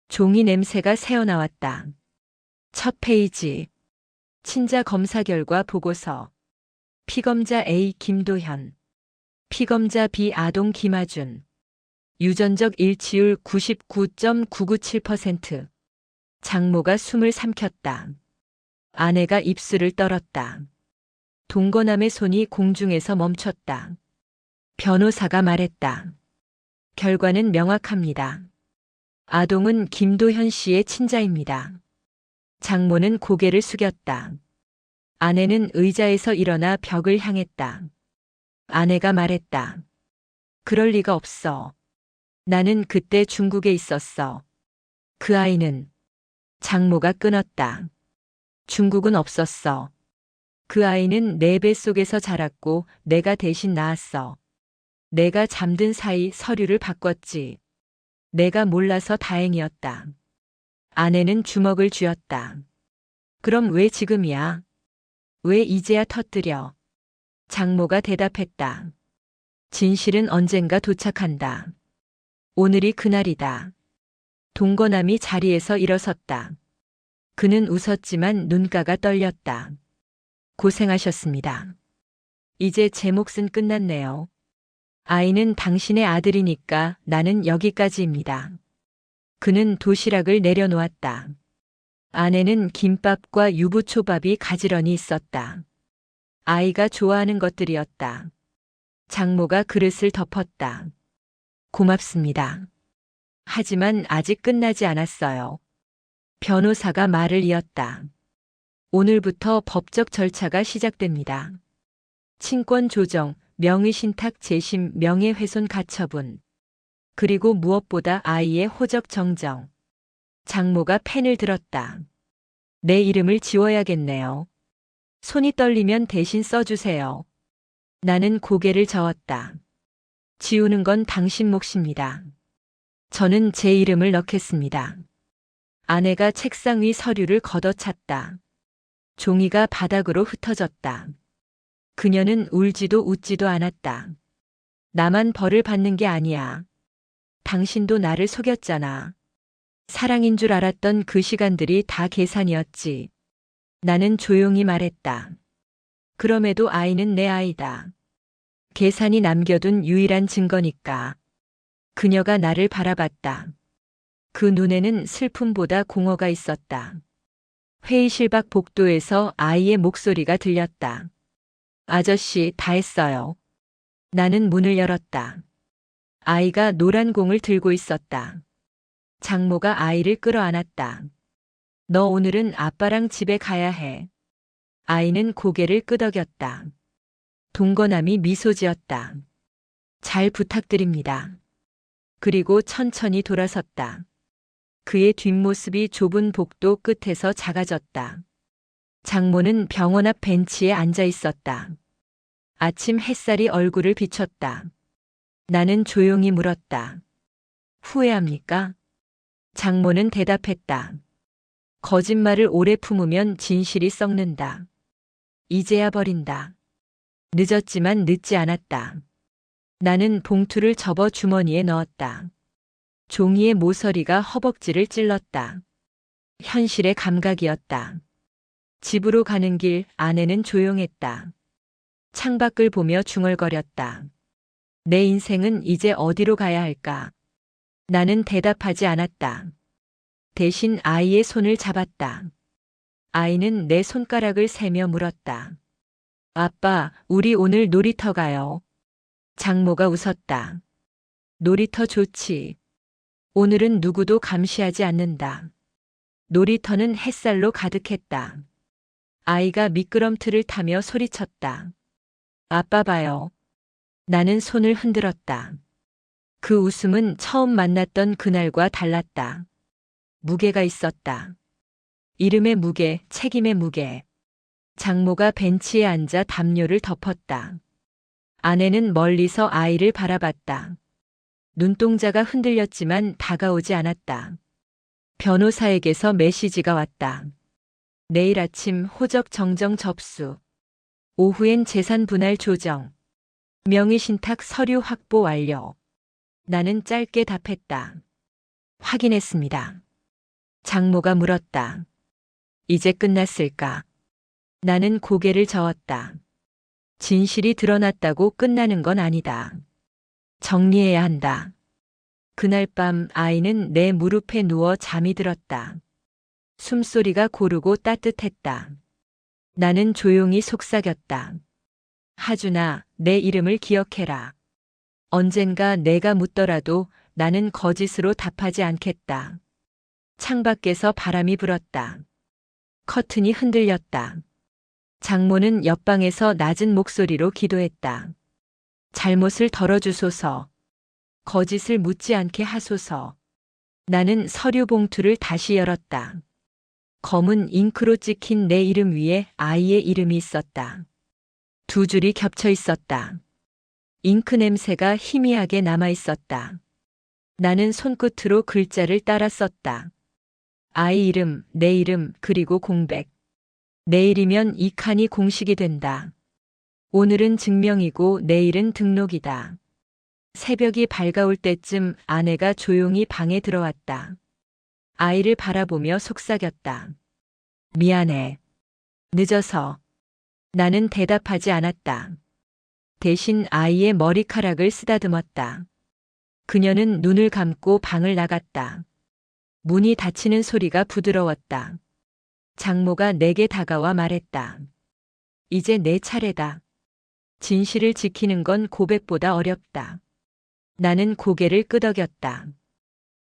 종이 냄새가 새어나왔다. 첫 페이지. 친자 검사 결과 보고서. 피검자 A 김도현. 피검자 B 아동 김하준. 유전적 일치율 99.997%. 장모가 숨을 삼켰다. 아내가 입술을 떨었다. 동거남의 손이 공중에서 멈췄다. 변호사가 말했다. 결과는 명확합니다. 아동은 김도현 씨의 친자입니다. 장모는 고개를 숙였다. 아내는 의자에서 일어나 벽을 향했다. 아내가 말했다. 그럴 리가 없어. 나는 그때 중국에 있었어. 그 아이는 장모가 끊었다. 중국은 없었어. 그 아이는 내 뱃속에서 자랐고 내가 대신 낳았어. 내가 잠든 사이 서류를 바꿨지. 내가 몰라서 다행이었다. 아내는 주먹을 쥐었다. 그럼 왜 지금이야? 왜 이제야 터뜨려? 장모가 대답했다. 진실은 언젠가 도착한다. 오늘이 그날이다. 동거남이 자리에서 일어섰다. 그는 웃었지만 눈가가 떨렸다. 고생하셨습니다. 이제 제 몫은 끝났네요. 아이는 당신의 아들이니까 나는 여기까지입니다. 그는 도시락을 내려놓았다. 안에는 김밥과 유부초밥이 가지런히 있었다. 아이가 좋아하는 것들이었다. 장모가 그릇을 덮었다. 고맙습니다. 하지만 아직 끝나지 않았어요. 변호사가 말을 이었다. 오늘부터 법적 절차가 시작됩니다. 친권 조정, 명의신탁 재심, 명예훼손 가처분. 그리고 무엇보다 아이의 호적 정정. 장모가 펜을 들었다. 내 이름을 지워야겠네요. 손이 떨리면 대신 써주세요. 나는 고개를 저었다. 지우는 건 당신 몫입니다. 저는 제 이름을 넣겠습니다. 아내가 책상 위 서류를 걷어찼다. 종이가 바닥으로 흩어졌다. 그녀는 울지도 웃지도 않았다. 나만 벌을 받는 게 아니야. 당신도 나를 속였잖아. 사랑인 줄 알았던 그 시간들이 다 계산이었지. 나는 조용히 말했다. 그럼에도 아이는 내 아이다. 계산이 남겨둔 유일한 증거니까. 그녀가 나를 바라봤다. 그 눈에는 슬픔보다 공허가 있었다. 회의실 밖 복도에서 아이의 목소리가 들렸다. 아저씨, 다 했어요. 나는 문을 열었다. 아이가 노란 공을 들고 있었다. 장모가 아이를 끌어안았다. 너 오늘은 아빠랑 집에 가야 해. 아이는 고개를 끄덕였다. 동거남이 미소 지었다. 잘 부탁드립니다. 그리고 천천히 돌아섰다. 그의 뒷모습이 좁은 복도 끝에서 작아졌다. 장모는 병원 앞 벤치에 앉아 있었다. 아침 햇살이 얼굴을 비췄다. 나는 조용히 물었다. 후회합니까? 장모는 대답했다. 거짓말을 오래 품으면 진실이 썩는다. 이제야 버린다. 늦었지만 늦지 않았다. 나는 봉투를 접어 주머니에 넣었다. 종이의 모서리가 허벅지를 찔렀다. 현실의 감각이었다. 집으로 가는 길 아내는 조용했다. 창밖을 보며 중얼거렸다. 내 인생은 이제 어디로 가야 할까? 나는 대답하지 않았다. 대신 아이의 손을 잡았다. 아이는 내 손가락을 세며 물었다. 아빠, 우리 오늘 놀이터 가요. 장모가 웃었다. 놀이터 좋지. 오늘은 누구도 감시하지 않는다. 놀이터는 햇살로 가득했다. 아이가 미끄럼틀을 타며 소리쳤다. 아빠 봐요. 나는 손을 흔들었다. 그 웃음은 처음 만났던 그날과 달랐다. 무게가 있었다. 이름의 무게, 책임의 무게. 장모가 벤치에 앉아 담요를 덮었다. 아내는 멀리서 아이를 바라봤다. 눈동자가 흔들렸지만 다가오지 않았다. 변호사에게서 메시지가 왔다. 내일 아침 호적 정정 접수. 오후엔 재산 분할 조정. 명의신탁 서류 확보 완료. 나는 짧게 답했다. 확인했습니다. 장모가 물었다. 이제 끝났을까? 나는 고개를 저었다. 진실이 드러났다고 끝나는 건 아니다. 정리해야 한다. 그날 밤 아이는 내 무릎에 누워 잠이 들었다. 숨소리가 고르고 따뜻했다. 나는 조용히 속삭였다. 하준아, 내 이름을 기억해라. 언젠가 내가 묻더라도 나는 거짓으로 답하지 않겠다. 창밖에서 바람이 불었다. 커튼이 흔들렸다. 장모는 옆방에서 낮은 목소리로 기도했다. 잘못을 덜어주소서. 거짓을 묻지 않게 하소서. 나는 서류 봉투를 다시 열었다. 검은 잉크로 찍힌 내 이름 위에 아이의 이름이 있었다. 두 줄이 겹쳐 있었다. 잉크 냄새가 희미하게 남아 있었다. 나는 손끝으로 글자를 따라 썼다. 아이 이름, 내 이름, 그리고 공백. 내일이면 이 칸이 공식이 된다. 오늘은 증명이고 내일은 등록이다. 새벽이 밝아올 때쯤 아내가 조용히 방에 들어왔다. 아이를 바라보며 속삭였다. 미안해. 늦어서. 나는 대답하지 않았다. 대신 아이의 머리카락을 쓰다듬었다. 그녀는 눈을 감고 방을 나갔다. 문이 닫히는 소리가 부드러웠다. 장모가 내게 다가와 말했다. 이제 내 차례다. 진실을 지키는 건 고백보다 어렵다. 나는 고개를 끄덕였다.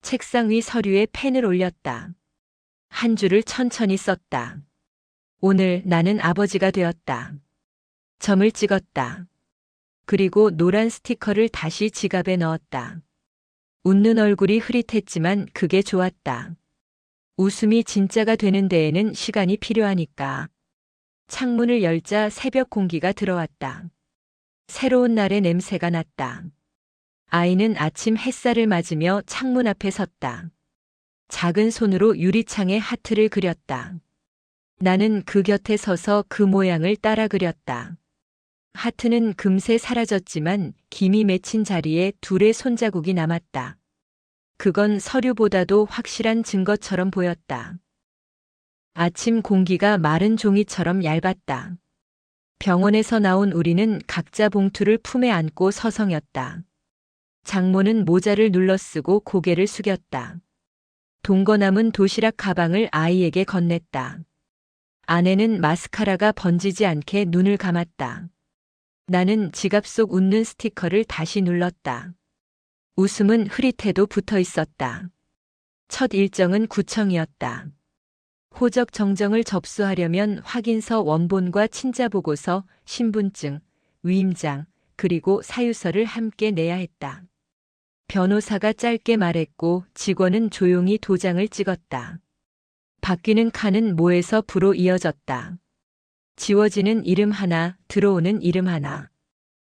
책상 위 서류에 펜을 올렸다. 한 줄을 천천히 썼다. 오늘 나는 아버지가 되었다. 점을 찍었다. 그리고 노란 스티커를 다시 지갑에 넣었다. 웃는 얼굴이 흐릿했지만 그게 좋았다. 웃음이 진짜가 되는 데에는 시간이 필요하니까. 창문을 열자 새벽 공기가 들어왔다. 새로운 날의 냄새가 났다. 아이는 아침 햇살을 맞으며 창문 앞에 섰다. 작은 손으로 유리창에 하트를 그렸다. 나는 그 곁에 서서 그 모양을 따라 그렸다. 하트는 금세 사라졌지만 김이 맺힌 자리에 둘의 손자국이 남았다. 그건 서류보다도 확실한 증거처럼 보였다. 아침 공기가 마른 종이처럼 얇았다. 병원에서 나온 우리는 각자 봉투를 품에 안고 서성였다. 장모는 모자를 눌러쓰고 고개를 숙였다. 동거남은 도시락 가방을 아이에게 건넸다. 아내는 마스카라가 번지지 않게 눈을 감았다. 나는 지갑 속 웃는 스티커를 다시 눌렀다. 웃음은 흐릿해도 붙어 있었다. 첫 일정은 구청이었다. 호적 정정을 접수하려면 확인서 원본과 친자 보고서, 신분증, 위임장, 그리고 사유서를 함께 내야 했다. 변호사가 짧게 말했고 직원은 조용히 도장을 찍었다. 바뀌는 칸은 모에서 부로 이어졌다. 지워지는 이름 하나, 들어오는 이름 하나.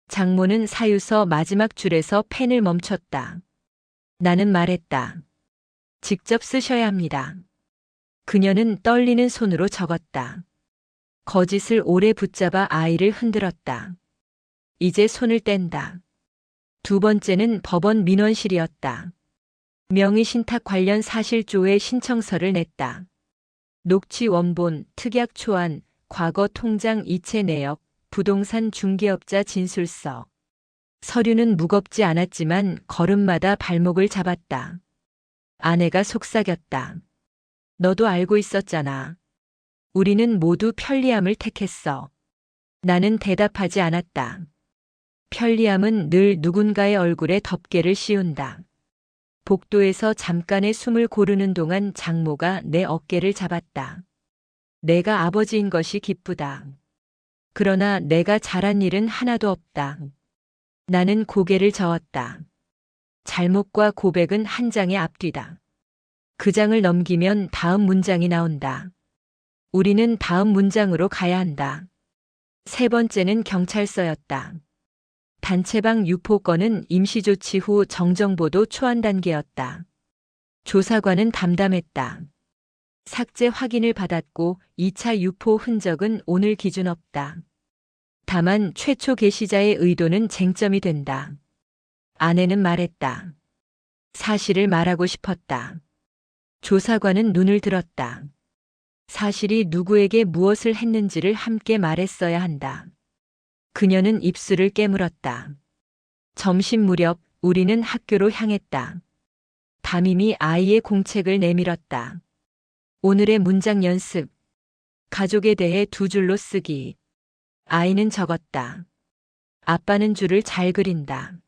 장모는 사유서 마지막 줄에서 펜을 멈췄다. 나는 말했다. 직접 쓰셔야 합니다. 그녀는 떨리는 손으로 적었다. 거짓을 오래 붙잡아 아이를 흔들었다. 이제 손을 뗀다. 두 번째는 법원 민원실이었다. 명의신탁 관련 사실조회 신청서를 냈다. 녹취 원본, 특약 초안, 과거 통장 이체 내역, 부동산 중개업자 진술서. 서류는 무겁지 않았지만 걸음마다 발목을 잡았다. 아내가 속삭였다. 너도 알고 있었잖아. 우리는 모두 편리함을 택했어. 나는 대답하지 않았다. 편리함은 늘 누군가의 얼굴에 덮개를 씌운다. 복도에서 잠깐의 숨을 고르는 동안 장모가 내 어깨를 잡았다. 내가 아버지인 것이 기쁘다. 그러나 내가 잘한 일은 하나도 없다. 나는 고개를 저었다. 잘못과 고백은 한 장의 앞뒤다. 그 장을 넘기면 다음 문장이 나온다. 우리는 다음 문장으로 가야 한다. 세 번째는 경찰서였다. 단체방 유포 건은 임시조치 후 정정보도 초안 단계였다. 조사관은 담담했다. 삭제 확인을 받았고 2차 유포 흔적은 오늘 기준 없다. 다만 최초 게시자의 의도는 쟁점이 된다. 아내는 말했다. 사실을 말하고 싶었다. 조사관은 눈을 들었다. 사실이 누구에게 무엇을 했는지를 함께 말했어야 한다. 그녀는 입술을 깨물었다. 점심 무렵 우리는 학교로 향했다. 담임이 아이의 공책을 내밀었다. 오늘의 문장 연습. 가족에 대해 두 줄로 쓰기. 아이는 적었다. 아빠는 줄을 잘 그린다.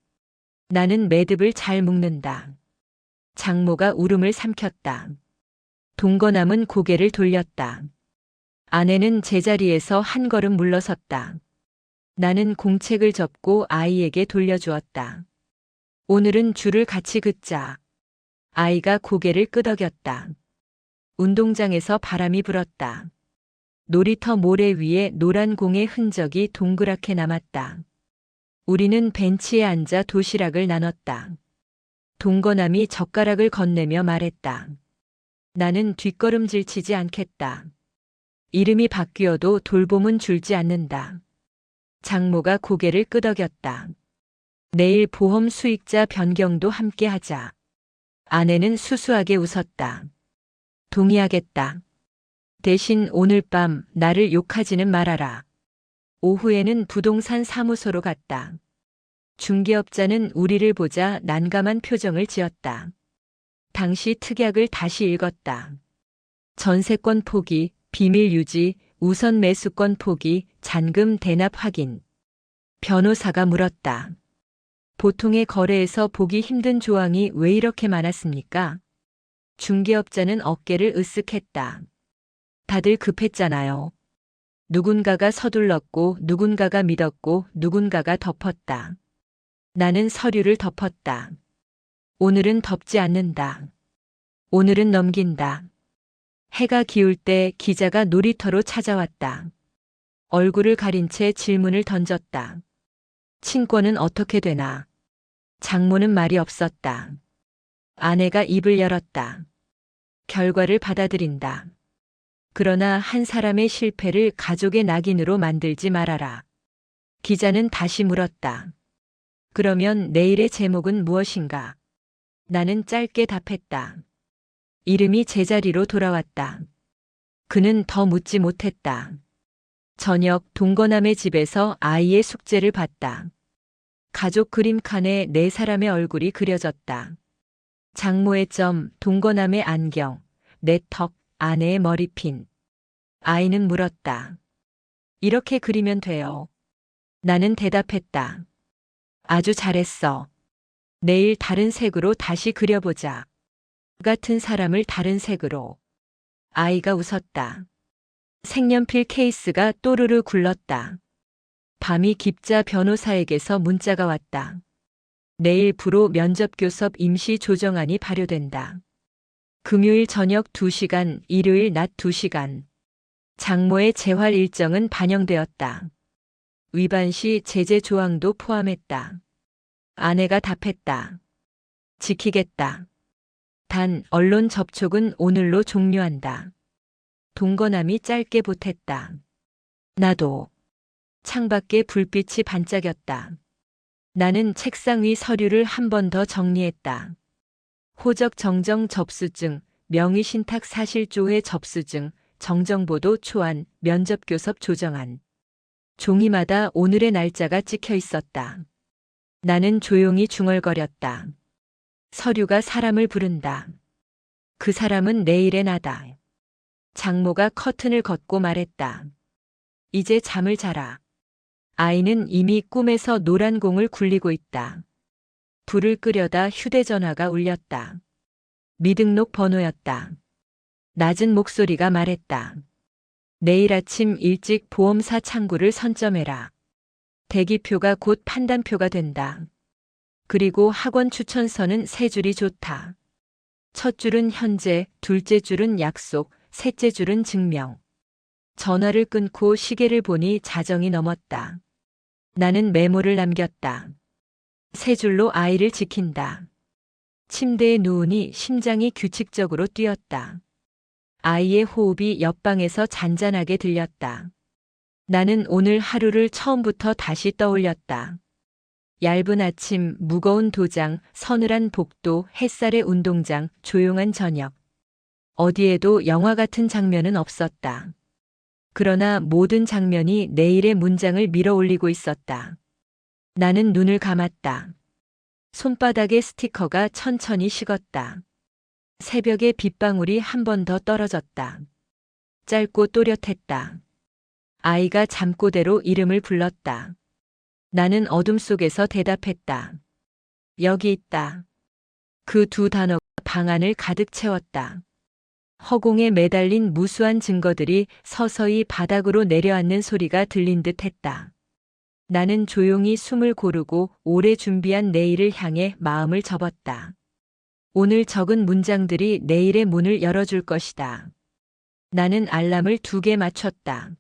나는 매듭을 잘 묶는다. 장모가 울음을 삼켰다. 동거남은 고개를 돌렸다. 아내는 제자리에서 한 걸음 물러섰다. 나는 공책을 접고 아이에게 돌려주었다. 오늘은 줄을 같이 긋자. 아이가 고개를 끄덕였다. 운동장에서 바람이 불었다. 놀이터 모래 위에 노란 공의 흔적이 동그랗게 남았다. 우리는 벤치에 앉아 도시락을 나눴다. 동거남이 젓가락을 건네며 말했다. 나는 뒷걸음질 치지 않겠다. 이름이 바뀌어도 돌봄은 줄지 않는다. 장모가 고개를 끄덕였다. 내일 보험 수익자 변경도 함께 하자. 아내는 수수하게 웃었다. 동의하겠다. 대신 오늘 밤 나를 욕하지는 말아라. 오후에는 부동산 사무소로 갔다. 중개업자는 우리를 보자 난감한 표정을 지었다. 당시 특약을 다시 읽었다. 전세권 포기, 비밀 유지, 우선 매수권 포기, 잔금 대납 확인. 변호사가 물었다. 보통의 거래에서 보기 힘든 조항이 왜 이렇게 많았습니까? 중개업자는 어깨를 으쓱했다. 다들 급했잖아요. 누군가가 서둘렀고 누군가가 믿었고 누군가가 덮었다. 나는 서류를 덮었다. 오늘은 덮지 않는다. 오늘은 넘긴다. 해가 기울 때 기자가 놀이터로 찾아왔다. 얼굴을 가린 채 질문을 던졌다. 친권은 어떻게 되나? 장모는 말이 없었다. 아내가 입을 열었다. 결과를 받아들인다. 그러나 한 사람의 실패를 가족의 낙인으로 만들지 말아라. 기자는 다시 물었다. 그러면 내일의 제목은 무엇인가? 나는 짧게 답했다. 이름이 제자리로 돌아왔다. 그는 더 묻지 못했다. 저녁 동거남의 집에서 아이의 숙제를 봤다. 가족 그림 칸에 네 사람의 얼굴이 그려졌다. 장모의 점, 동거남의 안경, 내 턱, 아내의 머리핀. 아이는 물었다. 이렇게 그리면 돼요. 나는 대답했다. 아주 잘했어. 내일 다른 색으로 다시 그려보자. 같은 사람을 다른 색으로. 아이가 웃었다. 색연필 케이스가 또르르 굴렀다. 밤이 깊자 변호사에게서 문자가 왔다. 내일 불호 면접교섭 임시 조정안이 발효된다. 금요일 저녁 2시간, 일요일 낮 2시간. 장모의 재활 일정은 반영되었다. 위반 시 제재 조항도 포함했다. 아내가 답했다. 지키겠다. 단 언론 접촉은 오늘로 종료한다. 동거남이 짧게 보탰다. 나도. 창밖에 불빛이 반짝였다. 나는 책상 위 서류를 한 번 더 정리했다. 호적 정정 접수증, 명의신탁 사실조회 접수증, 정정보도 초안, 면접교섭 조정안. 종이마다 오늘의 날짜가 찍혀 있었다. 나는 조용히 중얼거렸다. 서류가 사람을 부른다. 그 사람은 내일의 나다. 장모가 커튼을 걷고 말했다. 이제 잠을 자라. 아이는 이미 꿈에서 노란 공을 굴리고 있다. 불을 끄려다 휴대전화가 울렸다. 미등록 번호였다. 낮은 목소리가 말했다. 내일 아침 일찍 보험사 창구를 선점해라. 대기표가 곧 판단표가 된다. 그리고 학원 추천서는 세 줄이 좋다. 첫 줄은 현재, 둘째 줄은 약속, 셋째 줄은 증명. 전화를 끊고 시계를 보니 자정이 넘었다. 나는 메모를 남겼다. 세 줄로 아이를 지킨다. 침대에 누우니 심장이 규칙적으로 뛰었다. 아이의 호흡이 옆방에서 잔잔하게 들렸다. 나는 오늘 하루를 처음부터 다시 떠올렸다. 얇은 아침, 무거운 도장, 서늘한 복도, 햇살의 운동장, 조용한 저녁. 어디에도 영화 같은 장면은 없었다. 그러나 모든 장면이 내일의 문장을 밀어올리고 있었다. 나는 눈을 감았다. 손바닥의 스티커가 천천히 식었다. 새벽에 빗방울이 한 번 더 떨어졌다. 짧고 또렷했다. 아이가 잠꼬대로 이름을 불렀다. 나는 어둠 속에서 대답했다. 여기 있다. 그 두 단어가 방 안을 가득 채웠다. 허공에 매달린 무수한 증거들이 서서히 바닥으로 내려앉는 소리가 들린 듯 했다. 나는 조용히 숨을 고르고 오래 준비한 내일을 향해 마음을 접었다. 오늘 적은 문장들이 내일의 문을 열어줄 것이다. 나는 알람을 2개 맞췄다.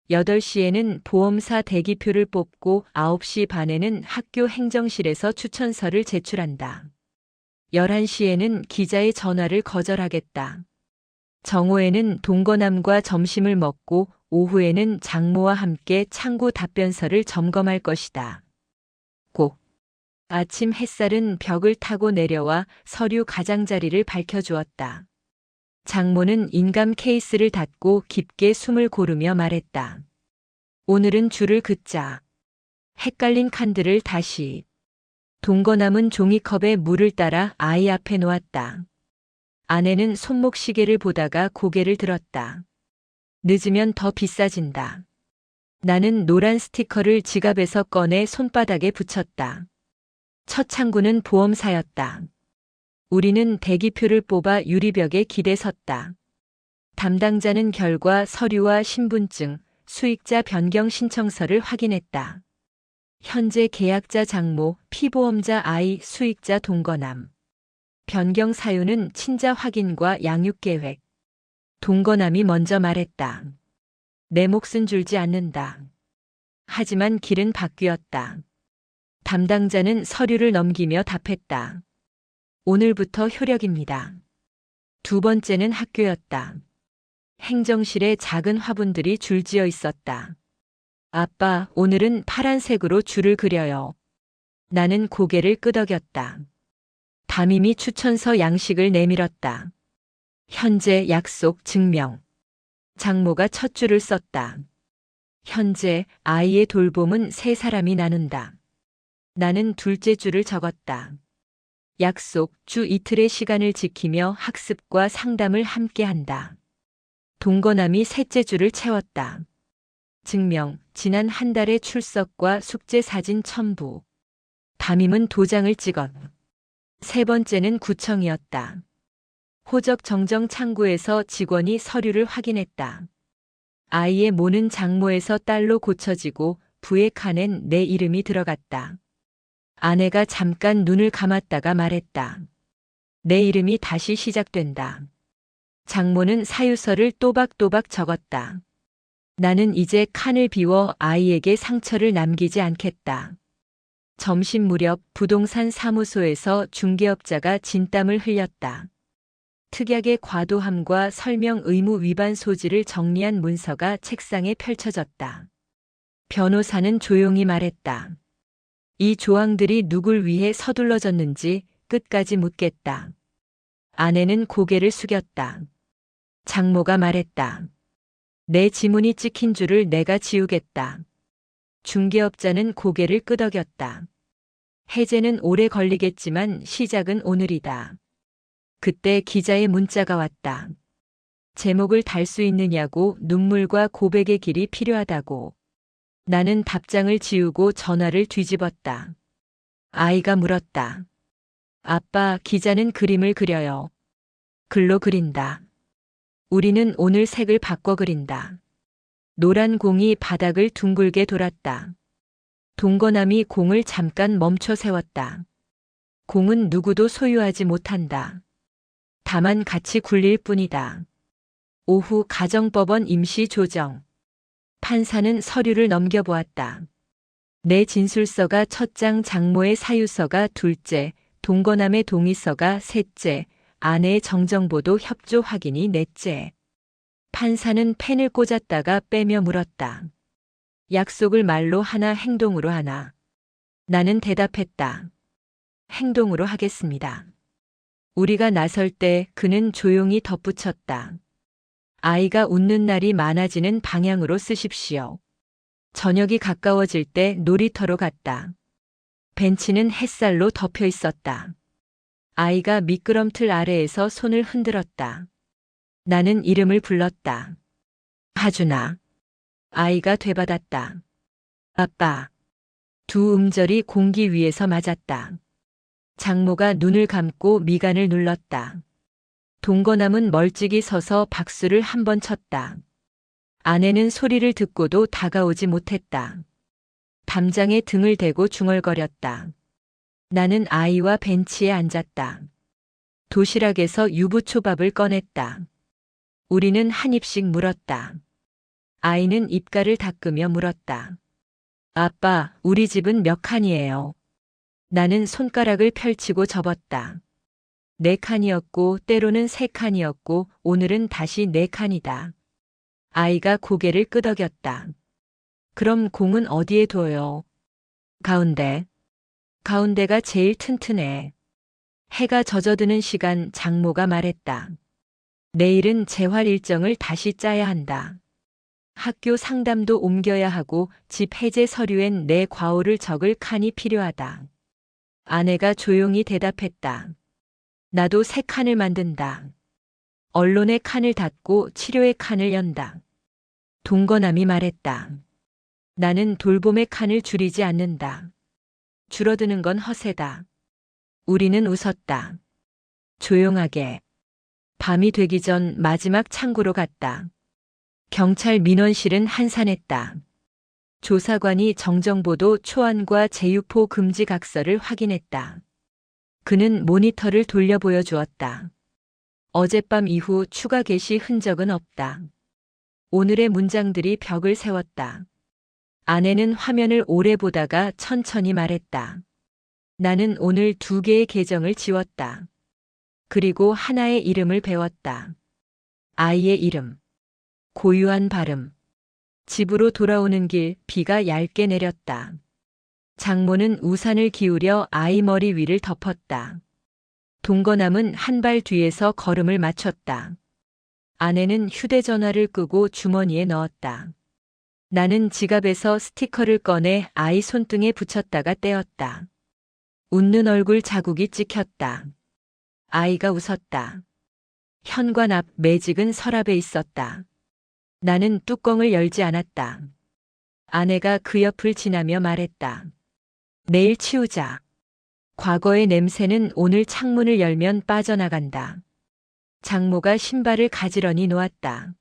8시에는 보험사 대기표를 뽑고 9시 반에는 학교 행정실에서 추천서를 제출한다. 11시에는 기자의 전화를 거절하겠다. 정오에는 동거남과 점심을 먹고 오후에는 장모와 함께 창구 답변서를 점검할 것이다. 꼭. 아침 햇살은 벽을 타고 내려와 서류 가장자리를 밝혀주었다. 장모는 인감 케이스를 닫고 깊게 숨을 고르며 말했다. 오늘은 줄을 긋자. 헷갈린 칸들을 다시. 동거남은 종이컵에 물을 따라 아이 앞에 놓았다. 아내는 손목 시계를 보다가 고개를 들었다. 늦으면 더 비싸진다. 나는 노란 스티커를 지갑에서 꺼내 손바닥에 붙였다. 첫 창구는 보험사였다. 우리는 대기표를 뽑아 유리벽에 기대 섰다. 담당자는 결과 서류와 신분증, 수익자 변경 신청서를 확인했다. 현재 계약자 장모, 피보험자 아이, 수익자 동거남. 변경 사유는 친자 확인과 양육 계획. 동거남이 먼저 말했다. 내 몫은 줄지 않는다. 하지만 길은 바뀌었다. 담당자는 서류를 넘기며 답했다. 오늘부터 효력입니다. 2번째는 학교였다. 행정실에 작은 화분들이 줄지어 있었다. 아빠, 오늘은 파란색으로 줄을 그려요. 나는 고개를 끄덕였다. 담임이 추천서 양식을 내밀었다. 현재 약속 증명. 장모가 첫 줄을 썼다. 현재 아이의 돌봄은 3사람이 나눈다. 나는 둘째 줄을 적었다. 약속 주 이틀의 시간을 지키며 학습과 상담을 함께한다. 동거남이 셋째 줄을 채웠다. 증명, 지난 한 달의 출석과 숙제 사진 첨부. 담임은 도장을 찍었. 3번째는 구청이었다. 호적 정정 창구에서 직원이 서류를 확인했다. 아이의 모는 장모에서 딸로 고쳐지고 부의 칸엔 내 이름이 들어갔다. 아내가 잠깐 눈을 감았다가 말했다. 내 이름이 다시 시작된다. 장모는 사유서를 또박또박 적었다. 나는 이제 칸을 비워 아이에게 상처를 남기지 않겠다. 점심 무렵 부동산 사무소에서 중개업자가 진땀을 흘렸다. 특약의 과도함과 설명 의무 위반 소지를 정리한 문서가 책상에 펼쳐졌다. 변호사는 조용히 말했다. 이 조항들이 누굴 위해 서둘러졌는지 끝까지 묻겠다. 아내는 고개를 숙였다. 장모가 말했다. 내 지문이 찍힌 줄을 내가 지우겠다. 중개업자는 고개를 끄덕였다. 해제는 오래 걸리겠지만 시작은 오늘이다. 그때 기자의 문자가 왔다. 제목을 달 수 있느냐고 눈물과 고백의 길이 필요하다고. 나는 답장을 지우고 전화를 뒤집었다. 아이가 물었다. 아빠, 기자는 그림을 그려요. 글로 그린다. 우리는 오늘 색을 바꿔 그린다. 노란 공이 바닥을 둥글게 돌았다. 동거남이 공을 잠깐 멈춰 세웠다. 공은 누구도 소유하지 못한다. 다만 같이 굴릴 뿐이다. 오후 가정법원 임시 조정. 판사는 서류를 넘겨보았다. 내 진술서가 첫 장, 장모의 사유서가 둘째, 동거남의 동의서가 셋째, 아내의 정정보도 협조 확인이 넷째. 판사는 펜을 꽂았다가 빼며 물었다. 약속을 말로 하나, 행동으로 하나. 나는 대답했다. 행동으로 하겠습니다. 우리가 나설 때 그는 조용히 덧붙였다. 아이가 웃는 날이 많아지는 방향으로 쓰십시오. 저녁이 가까워질 때 놀이터로 갔다. 벤치는 햇살로 덮여 있었다. 아이가 미끄럼틀 아래에서 손을 흔들었다. 나는 이름을 불렀다. 하준아. 아이가 되받았다. 아빠. 두 음절이 공기 위에서 맞았다. 장모가 눈을 감고 미간을 눌렀다. 동거남은 멀찍이 서서 박수를 한 번 쳤다. 아내는 소리를 듣고도 다가오지 못했다. 담장에 등을 대고 중얼거렸다. 나는 아이와 벤치에 앉았다. 도시락에서 유부초밥을 꺼냈다. 우리는 한 입씩 물었다. 아이는 입가를 닦으며 물었다. 아빠, 우리 집은 몇 칸이에요? 나는 손가락을 펼치고 접었다. 4칸이었고 때로는 3칸이었고 오늘은 다시 4칸이다. 아이가 고개를 끄덕였다. 그럼 공은 어디에 둬요? 가운데. 가운데가 제일 튼튼해. 해가 젖어드는 시간 장모가 말했다. 내일은 재활 일정을 다시 짜야 한다. 학교 상담도 옮겨야 하고 집 해제 서류엔 내 과오를 적을 칸이 필요하다. 아내가 조용히 대답했다. 나도 3칸을 만든다. 언론의 칸을 닫고 치료의 칸을 연다. 동거남이 말했다. 나는 돌봄의 칸을 줄이지 않는다. 줄어드는 건 허세다. 우리는 웃었다. 조용하게. 밤이 되기 전 마지막 창구로 갔다. 경찰 민원실은 한산했다. 조사관이 정정보도 초안과 재유포 금지 각서를 확인했다. 그는 모니터를 돌려 보여주었다. 어젯밤 이후 추가 게시 흔적은 없다. 오늘의 문장들이 벽을 세웠다. 아내는 화면을 오래 보다가 천천히 말했다. 나는 오늘 2개의 계정을 지웠다. 그리고 하나의 이름을 배웠다. 아이의 이름. 고유한 발음. 집으로 돌아오는 길 비가 얇게 내렸다. 장모는 우산을 기울여 아이 머리 위를 덮었다. 동거남은 한 발 뒤에서 걸음을 맞췄다. 아내는 휴대전화를 끄고 주머니에 넣었다. 나는 지갑에서 스티커를 꺼내 아이 손등에 붙였다가 떼었다. 웃는 얼굴 자국이 찍혔다. 아이가 웃었다. 현관 앞 매직은 서랍에 있었다. 나는 뚜껑을 열지 않았다. 아내가 그 옆을 지나며 말했다. 내일 치우자. 과거의 냄새는 오늘 창문을 열면 빠져나간다. 장모가 신발을 가지런히 놓았다.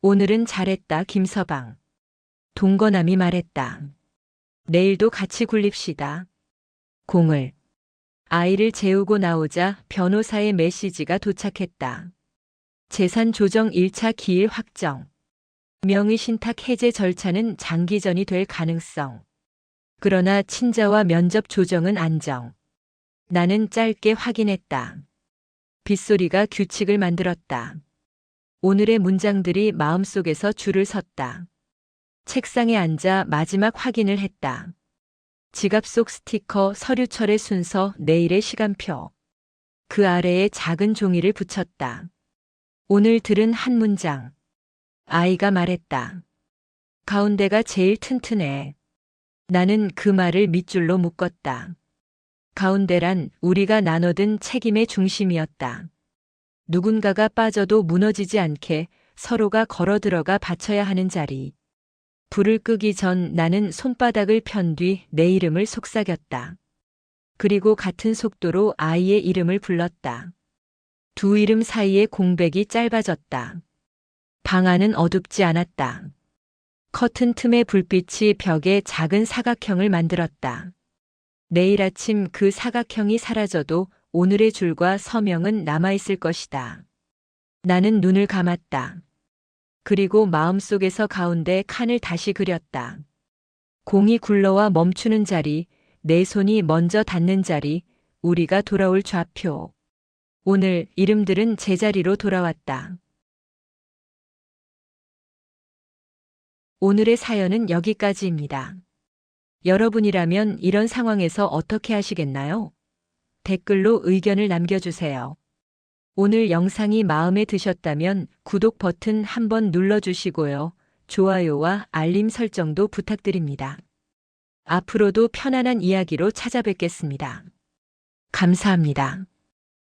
오늘은 잘했다, 김서방. 동거남이 말했다. 내일도 같이 굴립시다. 공을. 아이를 재우고 나오자 변호사의 메시지가 도착했다. 재산 조정 1차 기일 확정. 명의신탁 해제 절차는 장기전이 될 가능성. 그러나 친자와 면접 조정은 안정. 나는 짧게 확인했다. 빗소리가 규칙을 만들었다. 오늘의 문장들이 마음속에서 줄을 섰다. 책상에 앉아 마지막 확인을 했다. 지갑 속 스티커, 서류철의 순서, 내일의 시간표. 그 아래에 작은 종이를 붙였다. 오늘 들은 한 문장. 아이가 말했다. 가운데가 제일 튼튼해. 나는 그 말을 밑줄로 묶었다. 가운데란 우리가 나눠든 책임의 중심이었다. 누군가가 빠져도 무너지지 않게 서로가 걸어 들어가 받쳐야 하는 자리. 불을 끄기 전 나는 손바닥을 편 뒤 내 이름을 속삭였다. 그리고 같은 속도로 아이의 이름을 불렀다. 2 이름 사이의 공백이 짧아졌다. 방 안은 어둡지 않았다. 커튼 틈의 불빛이 벽에 작은 사각형을 만들었다. 내일 아침 그 사각형이 사라져도 오늘의 줄과 서명은 남아있을 것이다. 나는 눈을 감았다. 그리고 마음속에서 가운데 칸을 다시 그렸다. 공이 굴러와 멈추는 자리, 내 손이 먼저 닿는 자리, 우리가 돌아올 좌표. 오늘 이름들은 제자리로 돌아왔다. 오늘의 사연은 여기까지입니다. 여러분이라면 이런 상황에서 어떻게 하시겠나요? 댓글로 의견을 남겨주세요. 오늘 영상이 마음에 드셨다면 구독 버튼 한번 눌러주시고요. 좋아요와 알림 설정도 부탁드립니다. 앞으로도 편안한 이야기로 찾아뵙겠습니다. 감사합니다.